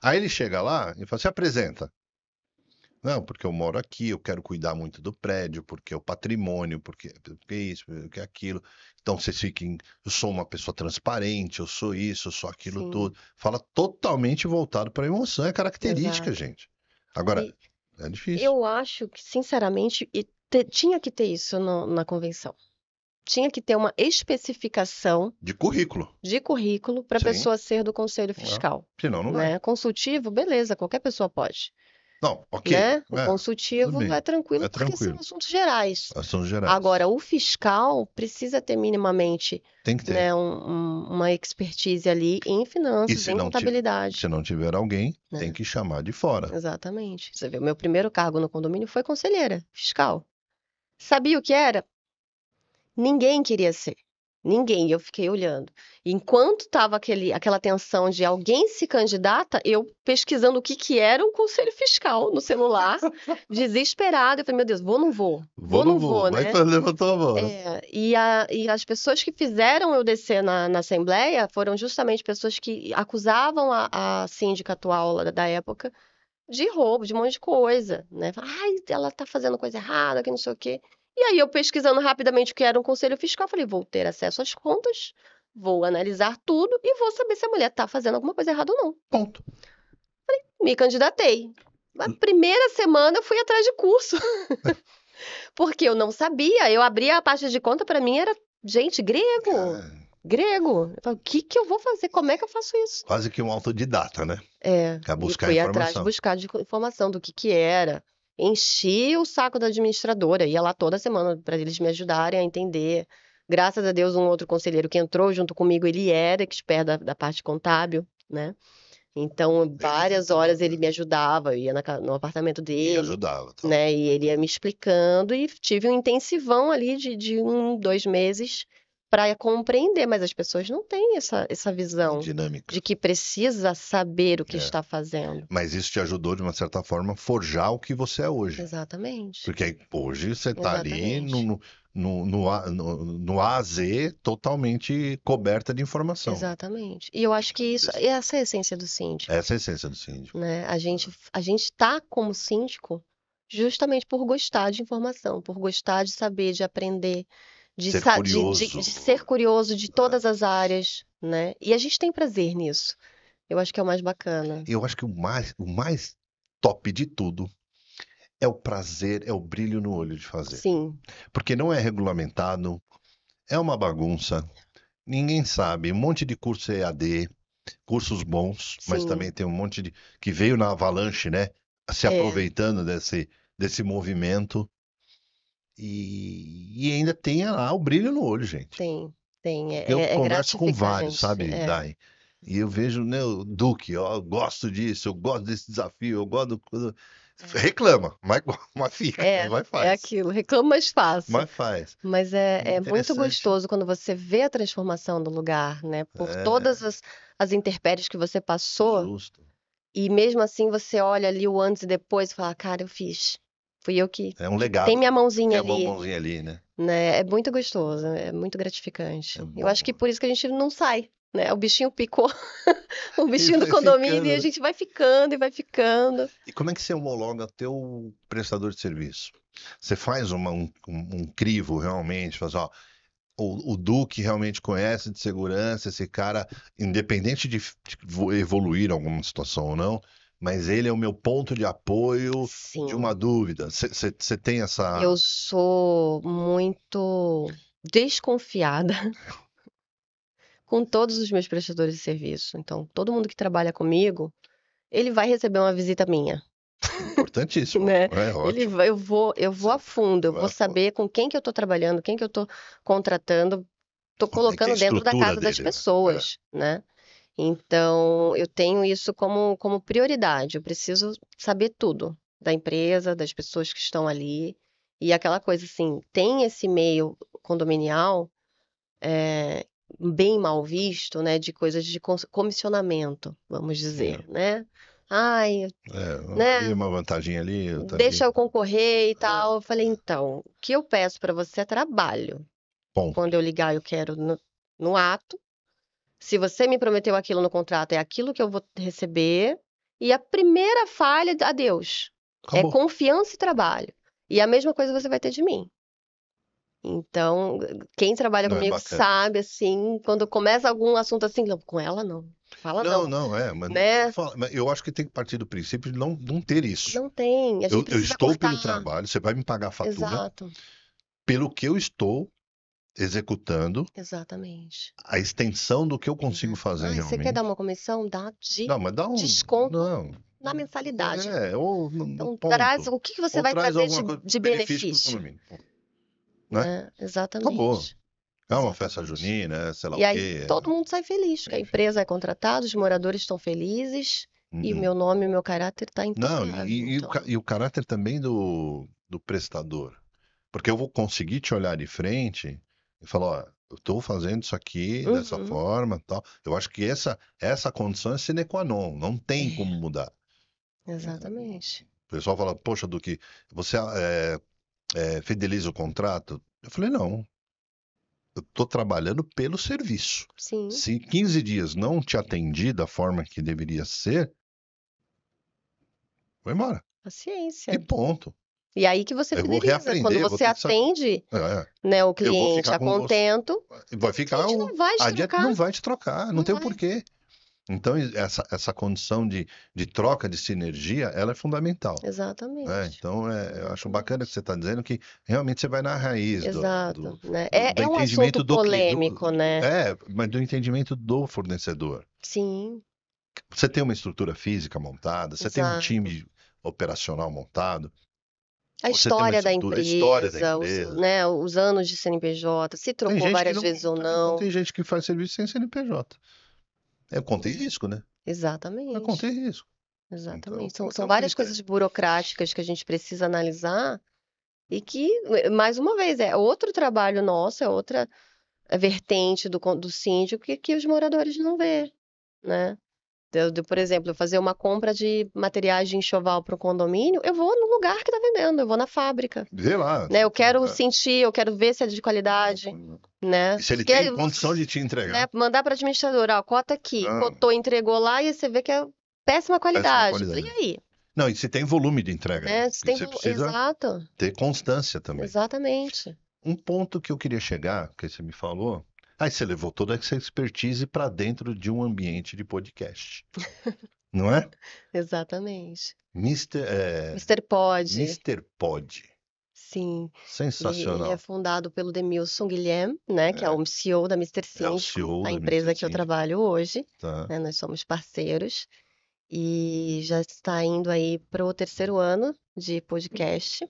Aí ele chega lá e fala, se apresenta. Não, porque eu moro aqui, eu quero cuidar muito do prédio, porque é o patrimônio, porque isso, porque aquilo. Então vocês fiquem, eu sou uma pessoa transparente, eu sou isso, eu sou aquilo sim, tudo. Fala totalmente voltado para a emoção, é característica, exato. gente. Agora, E é difícil. eu acho que, sinceramente, tinha que ter isso na convenção. Tinha que ter uma especificação De currículo, de currículo para a sim. pessoa ser do Conselho É. Fiscal, Senão não vai. né? Consultivo, beleza, qualquer pessoa pode, Não, ok. né? O Tudo consultivo é bem. tranquilo É porque são tranquilo. assuntos gerais. Ações gerais. Agora, o fiscal precisa ter minimamente, Tem que ter. né, uma expertise ali em E finanças, em se contabilidade, não tiver alguém, tem né? que chamar de fora. Exatamente. Você vê, o meu primeiro cargo no condomínio foi conselheira fiscal. Sabia o que era? Ninguém queria ser. Ninguém. Eu fiquei olhando. Enquanto estava aquela tensão de alguém se candidata, eu pesquisando o que que era um conselho fiscal no celular, desesperada. Eu falei, meu Deus, vou ou não vou? Vou Vou, ou não não vou. vou, Mas né? levantou a mão. É, e as pessoas que fizeram eu descer na Assembleia foram justamente pessoas que acusavam a síndica atual lá da época de roubo, de um monte de coisa, né? Ai, ela tá fazendo coisa errada, que não sei o quê. E aí eu pesquisando rapidamente o que era um conselho fiscal, falei, vou ter acesso às contas, vou analisar tudo e vou saber se a mulher tá fazendo alguma coisa errada ou não. Ponto. Me candidatei. Na primeira semana eu fui atrás de curso, porque eu não sabia. Eu abria a pasta de conta, para mim era, gente, grego. Cara, Grego. Eu falei, o que que eu vou fazer? Como é que eu faço isso? quase que um autodidata, né? É, Quer e buscar fui atrás informação. buscar informação do que era. Enchi o saco da administradora, ia lá toda semana para eles me ajudarem a entender. Graças a Deus, um outro conselheiro que entrou junto comigo, ele era expert da parte contábil, né? Então, várias horas ele me ajudava, eu ia no apartamento E dele, ajudava, tal. né? E ele ia me explicando, e tive um intensivão ali de 2 meses para compreender, mas as pessoas não têm essa visão Dinâmica. de que precisa saber o que É. está fazendo. Mas isso te ajudou, de uma certa forma, a forjar o que você é hoje. Exatamente, Porque aí, hoje você está ali exatamente, no A a Z totalmente coberta de informação. exatamente. E eu acho que essa é a essência do síndico, Essa é a essência do síndico. né? A gente tá como síndico justamente por gostar de informação, por gostar de saber, de aprender, de, Ser sa- de curioso. ser curioso de todas as áreas, né? E a gente tem prazer nisso. Eu acho que é o mais bacana. Eu acho que o mais top de tudo é o prazer, é o brilho no olho de fazer. Sim, Porque não é regulamentado, é uma bagunça. Ninguém sabe. Um monte de curso EAD, cursos bons, mas Sim, também tem um monte de que veio na avalanche, né? Se é, aproveitando desse movimento. E ainda tem lá o brilho no olho, gente. tem, tem. Porque eu É converso com vários, gratificante. sabe, Dai? E eu vejo, né, o Duque, ó, eu gosto disso, eu gosto desse desafio, eu gosto do... Reclama, mas, mas fica, mas É faz. aquilo. Reclama, mas faça. Mas faz. Mas é muito Interessante. gostoso quando você vê a transformação do lugar, né? Por todas É, as intempéries que você passou, justo. e mesmo assim você olha ali o antes e depois e fala, cara, eu fiz. Fui eu É um que tem legado. minha Tem mãozinha a ali, mãozinha ali, né? né? É muito gostoso, é muito gratificante. É Eu acho que bom. por isso que a gente não sai, né? O bichinho picou, o E bichinho do vai condomínio, e ficando, a né? gente vai ficando e vai ficando. E como é que você homologa teu prestador de serviço? Você faz um crivo realmente, faz, ó, o Duque realmente conhece de segurança, esse cara, independente de evoluir alguma situação ou não, mas ele é o meu ponto de apoio de uma Sim, dúvida. Você tem eu essa. sou muito desconfiada com todos os meus prestadores de serviço. Então, todo mundo que trabalha comigo, ele vai receber uma visita minha, Importantíssimo. né? É ótimo. Eu vou a fundo, eu vou saber com quem que eu tô trabalhando, quem que eu tô contratando, tô Como é que é a colocando dentro da estrutura casa das dele, né? pessoas, né? Então, eu tenho isso como prioridade. Eu preciso saber tudo da empresa, das pessoas que estão ali. E aquela coisa assim, tem esse meio condominial bem mal visto, né, de coisas de comissionamento, vamos É, dizer, né? Ai, ali né? uma vantagem ali, outra Deixa ali. eu concorrer e É, tal. Eu falei, então, o que eu peço para você é trabalho. Quando ponto. eu ligar, eu quero no ato. Se você me prometeu aquilo no contrato, é aquilo que eu vou receber. E a primeira falha, adeus. É Acabou. confiança e trabalho. E a mesma coisa você vai ter de mim. Então, quem trabalha Não, é comigo bacana. sabe, assim, quando começa algum assunto assim, não, com ela não. Fala Não, não, não, mas não tem que né? falar. Mas eu acho que tem que partir do princípio de não ter isso. Não tem. A gente Eu precisa estou pelo cortar. trabalho, você vai me pagar a fatura Exato. pelo que eu estou executando, Exatamente. a extensão do que eu consigo Exato. fazer Ai, você quer dar realmente. uma comissão? Dá de Não, mas dá um. desconto Não. na mensalidade. Ou no Então, traz ponto. o que que você Ou vai traz trazer alguma coisa, de benefício para o benefício, condomínio. Ponto, né? né? Acabou. Exatamente. É uma festa Exatamente. junina, sei lá E o aí quê. todo mundo sai feliz, que a Enfim. empresa é contratada, os moradores estão felizes e o Uhum. meu nome e o meu caráter está Não, intocável. Então, e o caráter também do prestador. Porque eu vou conseguir te olhar de frente e falar, ó, eu estou fazendo isso aqui dessa uhum, forma, tal. Eu acho que essa condição é sine qua non, não tem como é, mudar. exatamente. O pessoal fala, poxa, Duque, você fideliza o contrato? Eu falei, não, eu estou trabalhando pelo serviço. Sim, Se 15 dias não te atendi da forma que deveria ser, vai embora. E paciência. ponto. E aí que você Eu vou fideliza. Quando reaprender, vou você ter que saber. atende, É, né, o eu vou cliente ficar a com você. contento, Vai o ficar cliente não vai te a dieta trocar. não vai te trocar, não Não tem o vai. porquê. Então, essa condição de troca, de sinergia, ela é fundamental, né? Exatamente. Então, eu acho bacana que Exatamente. você está dizendo que realmente você vai na raiz Exato, né? do É um assunto entendimento do cliente, polêmico, né? mas do entendimento do fornecedor. Sim, Você tem uma estrutura física montada, você tem um exato. time operacional montado, A você tem uma história da estrutura, a história da empresa, empresa. né, os anos de CNPJ, se Tem trocou gente que várias não, vezes ou então não. tem gente que faz serviço sem CNPJ. É conta e Né? risco, né? É conta e Exatamente, risco. Então exatamente. tem que ter São um várias critério. coisas burocráticas que a gente precisa analisar e que, mais uma vez, é outro trabalho nosso, é outra vertente do síndico que os moradores não vê, né? Por exemplo, eu fazer uma compra de materiais de enxoval para o condomínio, eu vou no lugar que está vendendo, eu vou na fábrica, Vê lá. né? Eu quero sentir, eu quero ver se é de qualidade, né? E se ele Porque, tem condição de te né, entregar, mandar para administrador, ó, cota aqui, não, cotou, entregou lá e você vê que é péssima péssima qualidade. E qualidade. aí, Não, e se tem volume de entrega, né? né? Se Porque tem você precisa Exato, ter constância também. exatamente. Um ponto que eu queria chegar, que você me falou, aí você levou toda essa expertise para dentro de um ambiente de podcast, não é? Exatamente. Mister, Mister Pod, Mister Pod. Sim. Ele é Sensacional. fundado pelo Demilson Guilhem, né, que é É, o CEO da Mister é o Síndico, CEO a da Mr. empresa que eu Síndico, trabalho hoje, tá? né, nós somos parceiros e já está indo aí para o terceiro ano de podcast.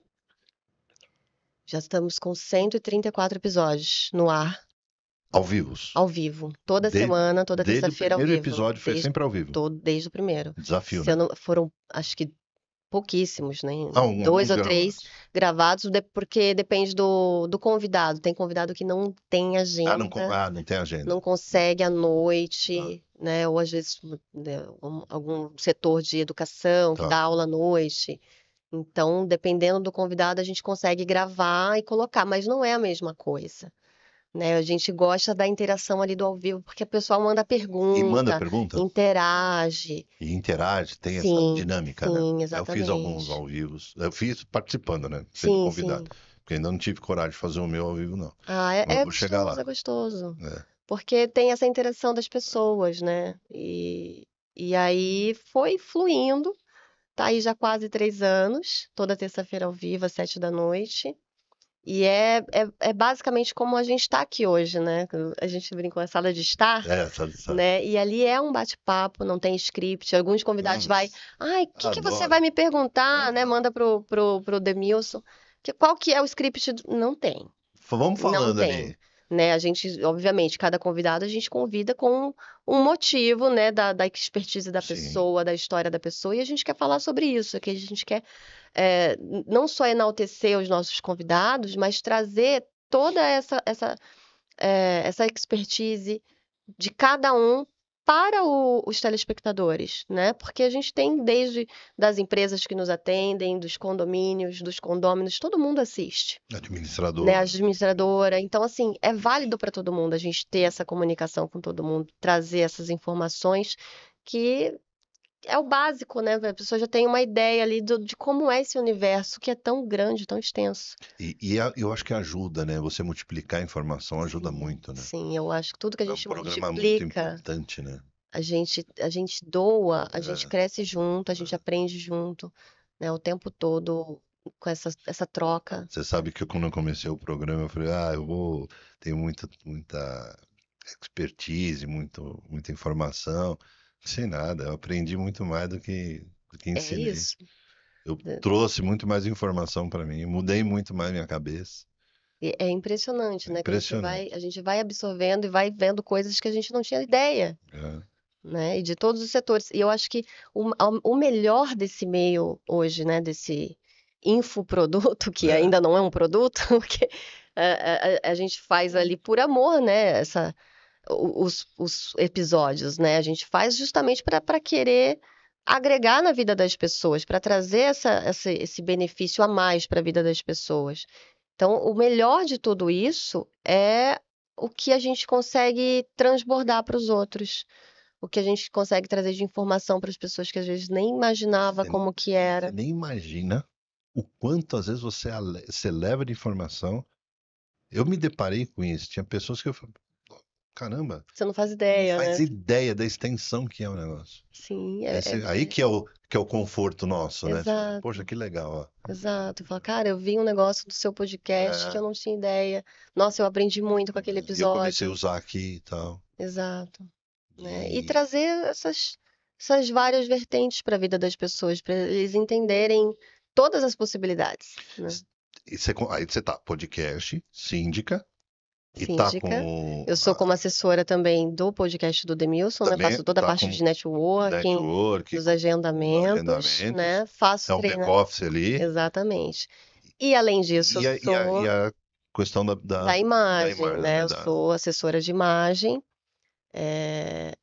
Já estamos com 134 episódios no ar, Ao vivo. ao vivo, toda De- semana, toda Desde o terça-feira ao primeiro vivo, episódio foi sempre ao vivo. desde o primeiro. Desafio, Se eu né? não, foram, acho que pouquíssimos, né? Alguns Dois ou três gravados. gravados, porque depende do convidado. Tem convidado que não tem agenda, Não tem agenda. não consegue à Tá, noite, né? Ou às vezes né, algum setor de educação que tá. dá aula à noite. Então, dependendo do convidado, a gente consegue gravar e colocar, mas não é a mesma coisa, né? A gente gosta da interação ali do ao vivo, porque a pessoa manda E manda pergunta, pergunta interage. e interage, tem essa Sim, dinâmica, né? sim, Eu fiz alguns exatamente. ao vivo. Eu fiz participando, né? Sendo Sim, convidado. sim. Porque ainda não tive coragem de fazer o meu ao vivo, não. Ah, Mas eu é vou chegar gostoso, lá. é gostoso. É. Porque tem essa interação das pessoas, né? E aí foi fluindo. Tá aí já quase 3 anos, toda terça-feira ao vivo, às 7 da noite. E é basicamente como a gente está aqui hoje, né? A gente brincou, a sala de estar, Sabe? né? E ali é um bate-papo, não tem script. Alguns convidados vai, Nossa, ai, o que que você adoro. vai me perguntar, né? Aham. Manda pro Demilson. Qual que é o script? Não tem. Vamos Não falando tem, ali. né? A gente, obviamente, cada convidado a gente convida com um motivo, né, da expertise da Sim. pessoa, da história da pessoa, e a gente quer falar sobre isso, que a gente quer não só enaltecer os nossos convidados, mas trazer toda essa expertise de cada um para os telespectadores, né? Porque a gente tem desde das empresas que nos atendem, dos condomínios, dos condôminos, todo mundo assiste, né, a Administrador. administradora. Então, assim, é válido para todo mundo a gente ter essa comunicação com todo mundo, trazer essas informações que é o básico, né? A pessoa já tem uma ideia ali de como é esse universo que é tão grande, tão extenso. Eu acho que ajuda, né? Você multiplicar a informação ajuda Sim, muito, né? sim, eu acho que tudo que a É um gente programa muito multiplica, importante, né? a gente doa, a gente É, cresce junto, a gente é. aprende junto, né? O tempo todo com essa troca. Você sabe que quando eu comecei o programa, eu falei, tenho muita expertise, muita informação. Não sei nada, eu aprendi muito mais do que É ensinei. isso. Eu trouxe muito mais informação para mim, mudei muito mais minha cabeça. É impressionante, É né? Que impressionante. a gente vai absorvendo e vai vendo coisas que a gente não tinha ideia, É, né? E de todos os setores. E eu acho que o melhor desse meio hoje, né? Desse infoproduto, que é, ainda não é um produto, porque a gente faz ali por amor, né? Os episódios, né? A gente faz justamente para querer agregar na vida das pessoas, para trazer esse benefício a mais para a vida das pessoas. Então, o melhor de tudo isso é o que a gente consegue transbordar para os outros, o que a gente consegue trazer de informação para as pessoas que às vezes nem imaginava você, como que você era. nem imagina o quanto às vezes você leva de informação. Eu me deparei com isso. Tinha pessoas que eu falei, caramba, Você não faz não ideia, faz né? ideia da extensão que é o negócio. Sim, Aí que é o conforto nosso, né? Você fala, poxa, exato, que legal, ó. exato. Fala, cara, eu vi um negócio do seu podcast que É, eu não tinha ideia. Nossa, eu aprendi muito com aquele e eu comecei a episódio. usar aqui e tal. Exato, né? E E, trazer essas várias vertentes para a vida das pessoas, para eles entenderem todas as possibilidades, né? aí você tá, podcast, síndica, e tá Síndica. com Eu sou como assessora também do podcast do Demilson, né? também Faço toda a tá parte com de networking, network, dos com agendamentos, agendamentos, né? Faço é um treino. back-office ali, Exatamente. E além disso, eu e sou a questão da, da da, da imagem, imagem, né? né? Eu sou assessora de imagem.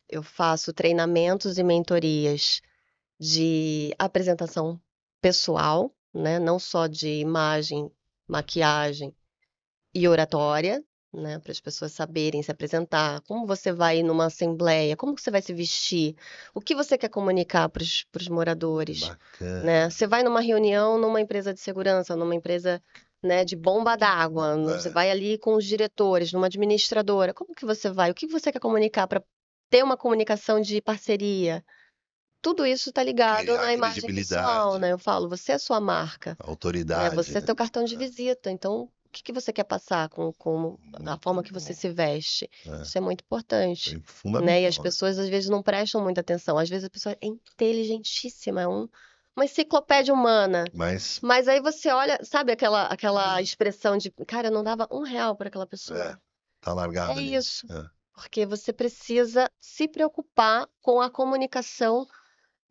Eu faço treinamentos e mentorias de apresentação pessoal, né? Não só de imagem, maquiagem e oratória, né? Para as pessoas saberem se apresentar, como você vai numa assembleia, como você vai se vestir, o que você quer comunicar para os moradores, né? Bacana. Você vai numa reunião numa empresa de segurança, numa empresa, né, de bomba d'água, você É, vai ali com os diretores, numa administradora, como que você vai? O que você quer comunicar para ter uma comunicação de parceria? tudo isso está ligado Criar na imagem visual, credibilidade, né? Eu falo, você é a sua marca, né? autoridade, Você é né? teu cartão de visita. Então, o que que você quer passar com a Muito forma que você bom. se veste? É, Isso é muito importante, é né? E as fundamental, né? pessoas às vezes não prestam muita atenção. Às vezes a pessoa é inteligentíssima, é uma enciclopédia humana. Mas, Mas aí você olha, sabe aquela é, expressão de, cara, eu não dava R$ 1 para aquela é, pessoa. tá É largado ali. isso. É. Porque você precisa se preocupar com a comunicação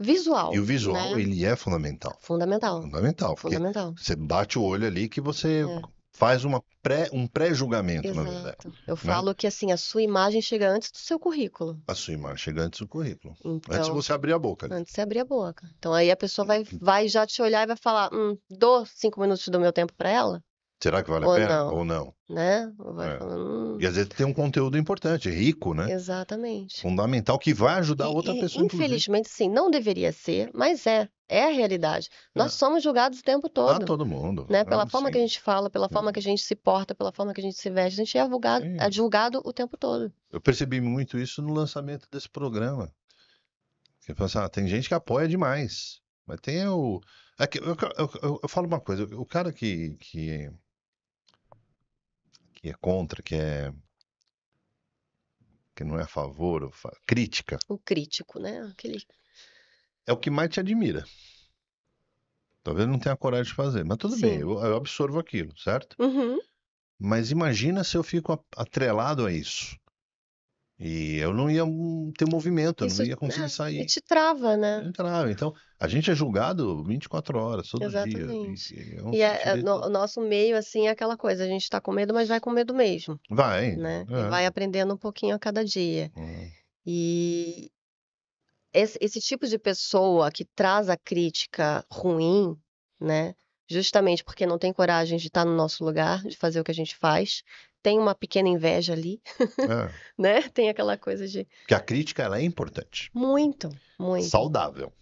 E visual, o visual, né? ele é fundamental. Fundamental, Fundamental, porque fundamental. você bate o olho ali que você É, faz um pré-julgamento, na verdade, exato. Eu né? falo que assim, a sua imagem chega antes do seu currículo. A sua imagem chega antes do currículo. Antes de Então, você abrir a boca ali. antes de você abrir a boca. Então aí a pessoa vai já te olhar e vai falar, dou 5 minutos do meu tempo para ela? Será que vale a Ou pena? não, Ou não? né? Ou vai É. falando, E às vezes tem um conteúdo importante, rico, né? exatamente. Fundamental, que vai ajudar outra E, pessoa, inclusive. infelizmente, sim, não deveria ser, mas é a realidade. Nós É. somos julgados o tempo Ah, todo, todo mundo. né? Ah, Pela forma que a sim. gente fala, pela forma que a gente se porta, pela forma que a gente se veste, a gente é Sim. julgado o tempo todo. Eu percebi muito isso no lançamento desse programa. Que eu falo assim, tem gente que apoia demais. Mas tem o. Eu falo uma coisa, o cara que é contra, que não é a favor, crítica, O crítico, né? é o que mais te admira. Talvez não tenha coragem de fazer, mas tudo bem, Sim. eu absorvo aquilo, certo? Uhum. Mas imagina se eu fico atrelado a isso. E eu não ia ter movimento, eu não Isso, ia conseguir e sair. te trava, né? Entrar. Então, a gente é julgado 24 horas, todo dia. Exatamente. E é um E sentimento. o nosso meio, assim, é aquela coisa, a gente tá com medo, mas vai com medo mesmo, Vai. né? E É. vai aprendendo um pouquinho a cada dia. Hum. E esse tipo de pessoa que traz a crítica ruim, né? Justamente porque não tem coragem de estar no nosso lugar, de fazer o que a gente faz, tem uma pequena inveja ali, É. né? Tem aquela coisa de Porque a crítica, ela é importante. muito, muito, Saudável.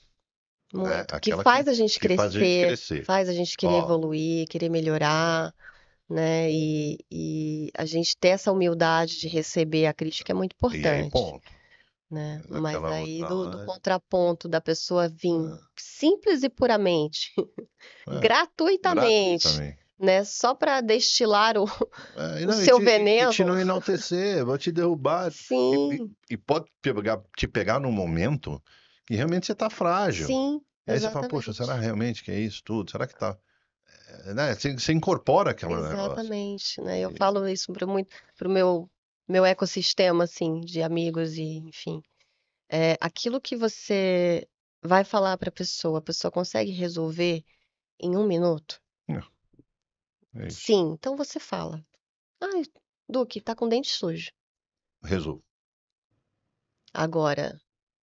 Né? muito, que Aquela faz a gente que faz a gente crescer, crescer. faz a gente querer Ó, evoluir, querer melhorar, né? E a gente ter essa humildade de receber a crítica é muito e aí, importante. ponto. Né? Mas Aquela aí outra do lá. contraponto da pessoa vir É, simples e puramente, é, gratuitamente, gratuitamente. né? Só para destilar É, o seu e te veneno, não enaltecer, vou te derrubar. sim, E pode te pegar num momento que realmente você tá frágil. sim, E aí você fala, poxa, será exatamente, realmente que é isso tudo? Será que tá. Né? Você incorpora aquele negócio. exatamente, né? Eu E- falo isso para muito, pro meu ecossistema, assim, de amigos e, enfim, aquilo que você vai falar para a pessoa consegue resolver em 1 minuto? Não, é isso. Sim, então você fala. Ai, Duque, tá com dente sujo. Resolvo. Agora,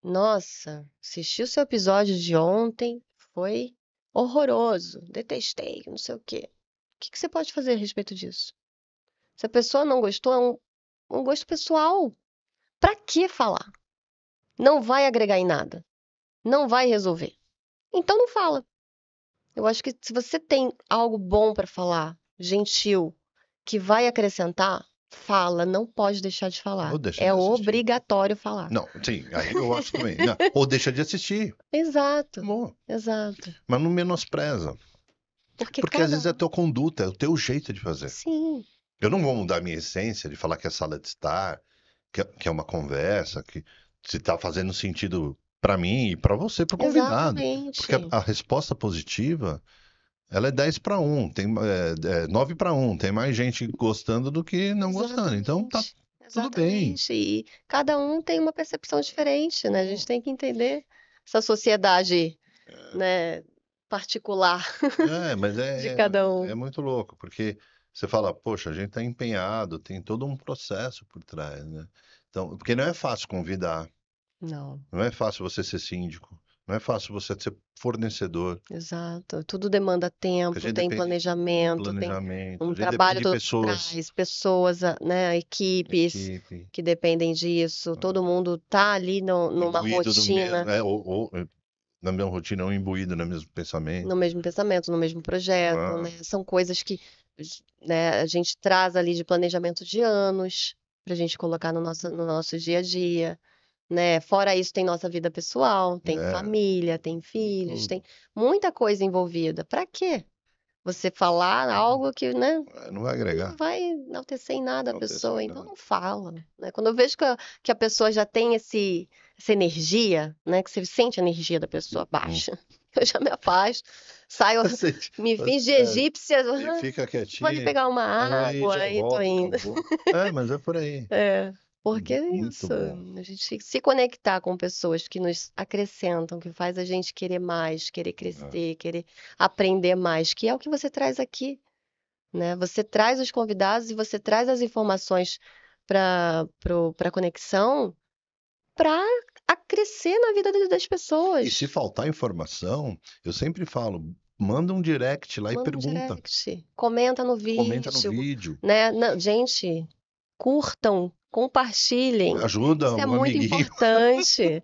nossa, assisti o seu episódio de ontem, foi horroroso, detestei, não sei o quê. O que que você pode fazer a respeito disso? Se a pessoa não gostou, é um gosto pessoal. Pra que falar? Não vai agregar em nada, não vai resolver. Então não fala. Eu acho que se você tem algo bom pra falar, gentil, que vai acrescentar, fala, não pode deixar de Ou falar. deixa É de assistir. obrigatório falar. Não, sim, aí eu acho também. Não, ou deixa de assistir. Exato, Amor. exato. Mas não menospreza. Porque Porque às cada vezes é a um, tua conduta, é o teu jeito de fazer. sim, Eu não vou mudar a minha essência de falar que é sala de estar, que é uma conversa, que se está fazendo sentido para mim e para você, para o convidado. Porque exatamente, a resposta positiva, ela é 10 para um, tem 9 para um, tem mais gente gostando do que não gostando. Então tá exatamente, tudo bem. exatamente. E cada um tem uma percepção diferente, né? A gente tem que entender essa sociedade, né, particular Mas de cada é um. muito louco, porque você fala, poxa, a gente está empenhado, tem todo um processo por trás, né? Então, porque não é fácil convidar. Não, Não é fácil você ser síndico. Não é fácil você ser fornecedor. exato. Tudo demanda Porque a tempo, gente tem depende de planejamento, tem planejamento. um A gente depende trabalho de todo por pessoas, trás, pessoas, né, equipes equipe, que dependem disso. Todo mundo tá ali numa imbuído do mesmo, rotina. ou na mesma rotina, ou imbuído no mesmo pensamento. No mesmo pensamento, no mesmo projeto, Ah, né? São coisas que, né, a gente traz ali de planejamento de anos para a gente colocar no nosso dia a dia. né? Fora isso, tem nossa vida pessoal, tem É, família, tem filhos, tudo. tem muita coisa envolvida. Para quê? Você falar algo que, né, Não vai não agregar. vai enaltecer em nada a Não tem isso pessoa, em então nada. não fala, né? Quando eu vejo que a pessoa já tem essa energia, né, que você sente a energia da pessoa Hum. baixa, eu já me afasto, saio, Você, me finjo de você, egípcia, e fica pode quietinho, pegar uma aí já água e tô volta, indo. acabou. É, mas é por aí. É, porque é Muito isso, bom. a gente se conectar com pessoas que nos acrescentam, que faz a gente querer mais, querer É. crescer, querer aprender mais, que é o que você traz aqui, né? Você traz os convidados e você traz as informações para conexão para crescer na vida das E se pessoas. faltar informação, eu sempre falo, manda um direct lá e Manda um pergunta. direct, comenta no Comenta no vídeo, vídeo. né? Gente, curtam, compartilhem. Ajuda Isso é um muito amiguinho. importante.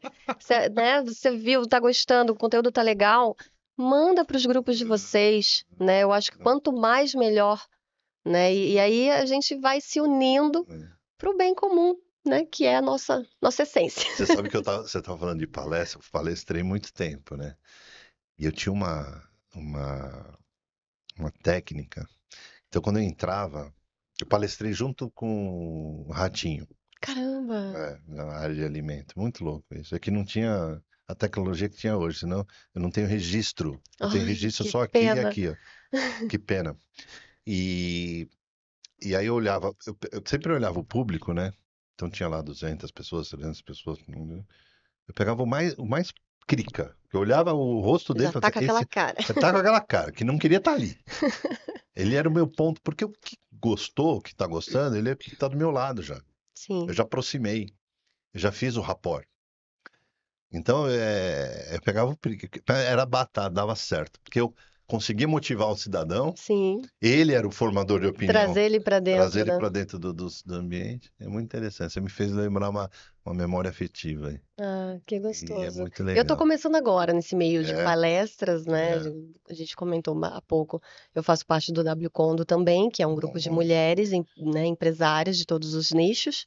Né? Você viu, tá gostando, o conteúdo tá legal, manda para os grupos de vocês, né? Eu acho que quanto mais melhor, né? E aí a gente vai se unindo para o bem comum, né? Que é a nossa essência. Você sabe que você estava falando de palestra, eu palestrei muito tempo, né? E eu tinha uma, uma técnica. Então, quando eu entrava, eu palestrei junto com o Ratinho, Caramba! na área de alimento. Muito louco isso. É que não tinha a tecnologia que tinha hoje, senão eu não tenho registro. Eu tenho Ai, registro que só aqui e pena. aqui, ó. Que pena. E, e aí eu olhava, eu sempre olhava o público, né? Então tinha lá 200 pessoas, 300 pessoas. Eu pegava o mais crica. Eu olhava o rosto dele Já e tá falava com assim, aquela esse cara. tá com aquela cara, que não queria estar ali. Ele era o meu ponto, porque o que gostou, que tá gostando, ele tá do meu lado já. Eu Sim, já aproximei, eu já fiz o rapport. Então, eu pegava era batata, dava certo. Porque eu conseguia motivar o cidadão, sim. ele era o formador de opinião, Trazer ele para trazer dentro, ele né? para dentro do ambiente. É muito interessante. Você me fez lembrar uma memória afetiva aí. Ah, que E é gostoso. muito Eu tô legal. começando agora nesse meio de É, palestras, né? é. A gente comentou há pouco. Eu faço parte do W Condo também, que é um grupo de Uhum. mulheres, né, empresárias de todos os nichos,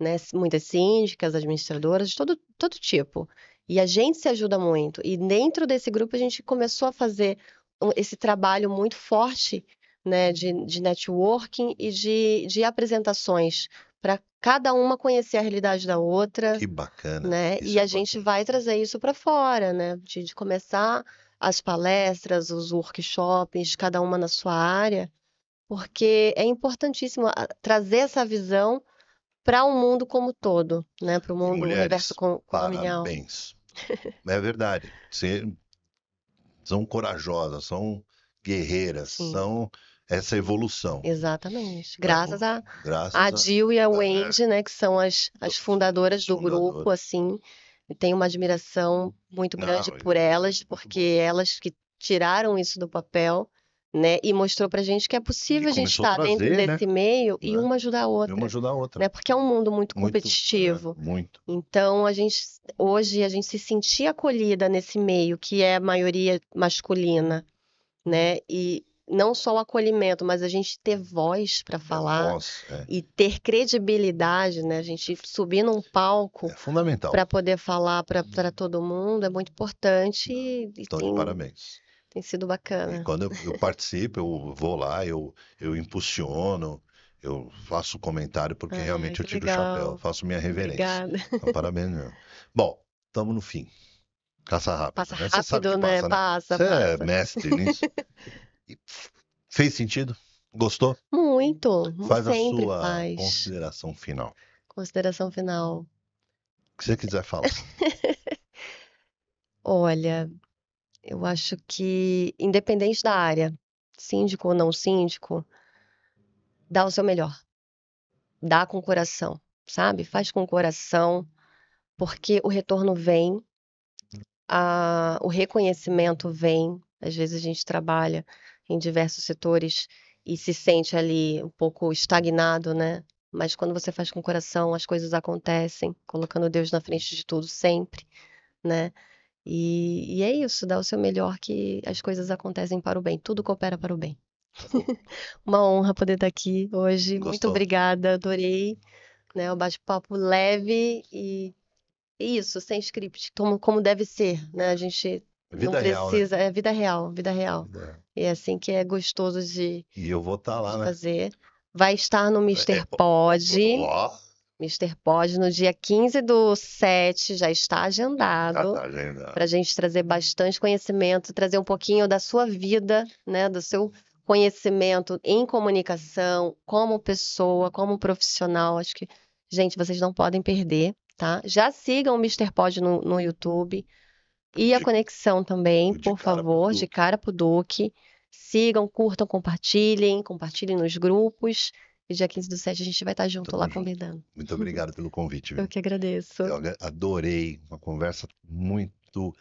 né? Muitas síndicas, administradoras, de todo tipo. E a gente se ajuda muito. E dentro desse grupo a gente começou a fazer esse trabalho muito forte, né, de networking e de apresentações, para cada uma conhecer a realidade da outra, Que bacana. né? E Isso é a gente importante. vai trazer isso para fora, né? De começar as palestras, os workshops, cada uma na sua área, porque é importantíssimo trazer essa visão para o mundo como todo, né? Para o E mundo, o universo mulheres, condominial. parabéns. É verdade. São corajosas, são guerreiras, Sim, são essa evolução. exatamente. Né? Graças a Graças Jill e a é, Wendy, né? Que são as fundadoras os do grupo, fundadores. assim. E tenho uma admiração muito grande Não, por elas, muito porque bom. elas que tiraram isso do papel, né? E mostrou pra gente que é E possível a gente começou a estar dentro trazer, né? desse meio e Né? uma ajudar a E uma outra, ajudar a outra. né? Porque é um mundo muito Muito, competitivo. muito. Então, hoje, a gente se sentir acolhida nesse meio, que é a maioria masculina, né? E não só o acolhimento, mas a gente ter voz para É falar voz, e ter credibilidade, né? A gente subir num palco é fundamental. para poder falar para todo mundo é muito importante Não, e estão de parabéns. tem sido E bacana. quando eu participo, eu vou lá, eu impulsiono, eu faço comentário, porque Ai, realmente eu que tiro o chapéu, legal. faço minha reverência. Obrigada. Então, parabéns mesmo. Bom, estamos no fim. Caça Passa rápida, né? Você sabe que rápido, né? passa, né? Passa, Você é passa. mestre nisso. E fez sentido? Gostou? Muito, Faz a sempre sua faz. consideração final. Consideração final. O que você quiser falar. Olha, eu acho que, independente da área, síndico ou não síndico, dá o seu melhor. Dá com o coração, sabe? Faz com o coração, porque o retorno vem, o reconhecimento vem. Às vezes a gente trabalha em diversos setores e se sente ali um pouco estagnado, né? Mas quando você faz com o coração, as coisas acontecem, colocando Deus na frente de tudo sempre, né? E é isso, dá o seu melhor que as coisas acontecem para o bem, tudo coopera para o bem. Uma honra poder estar aqui hoje. Muito Gostou? obrigada, adorei, né? O bate-papo leve e isso, sem script, como deve ser, né? A gente não Vida real, né? precisa, é vida real, vida real. Vida real. E é assim que é gostoso de E eu vou estar lá, né? fazer. Vai estar no Mr. Ó, Pod. Mr. Pod no dia 15/7, já está já agendado, tá agendado. para a gente trazer bastante conhecimento, trazer um pouquinho da sua vida, né? Do seu conhecimento em comunicação, como pessoa, como profissional. Acho que, gente, vocês não podem perder, tá? Já sigam o Mr. Pod no YouTube e a De- Conexão também, de por cara pro favor, de Duque. cara pro Duque. Sigam, curtam, compartilhem nos grupos. E dia 15/7 a gente vai estar junto Tamo lá junto. combinando. Muito obrigado pelo convite, Eu viu? que agradeço. Eu adorei, uma conversa muito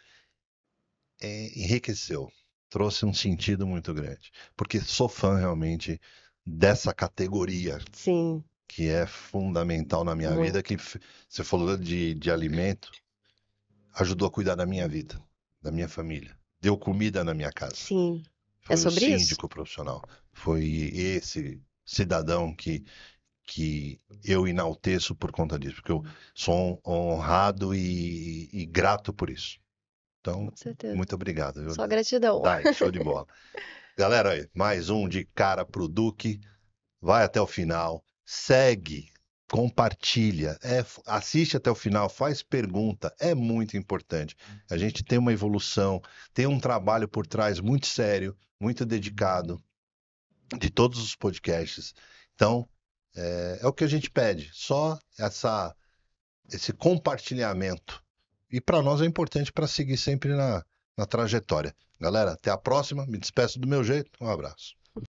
enriqueceu, trouxe um sentido muito grande, porque sou fã realmente dessa categoria Sim, que é fundamental na minha vida, muito. que você falou de alimento, ajudou a cuidar da minha vida, da minha família, deu comida na minha casa. Sim. É Foi o sobre isso? síndico profissional, foi esse cidadão que eu enalteço por conta disso, porque eu sou honrado e grato por isso. Então, Com certeza. muito obrigado, viu? Só gratidão. Dai, show de bola. Galera, aí, mais um de cara pro Duque. Vai até o final, segue, compartilha, assiste até o final, faz pergunta, é muito importante. A gente tem uma evolução, tem um trabalho por trás muito sério, muito dedicado, de todos os podcasts. Então, é o que a gente pede, só esse compartilhamento. E para nós é importante para seguir sempre na trajetória. Galera, até a próxima. Me despeço do meu jeito. Um abraço.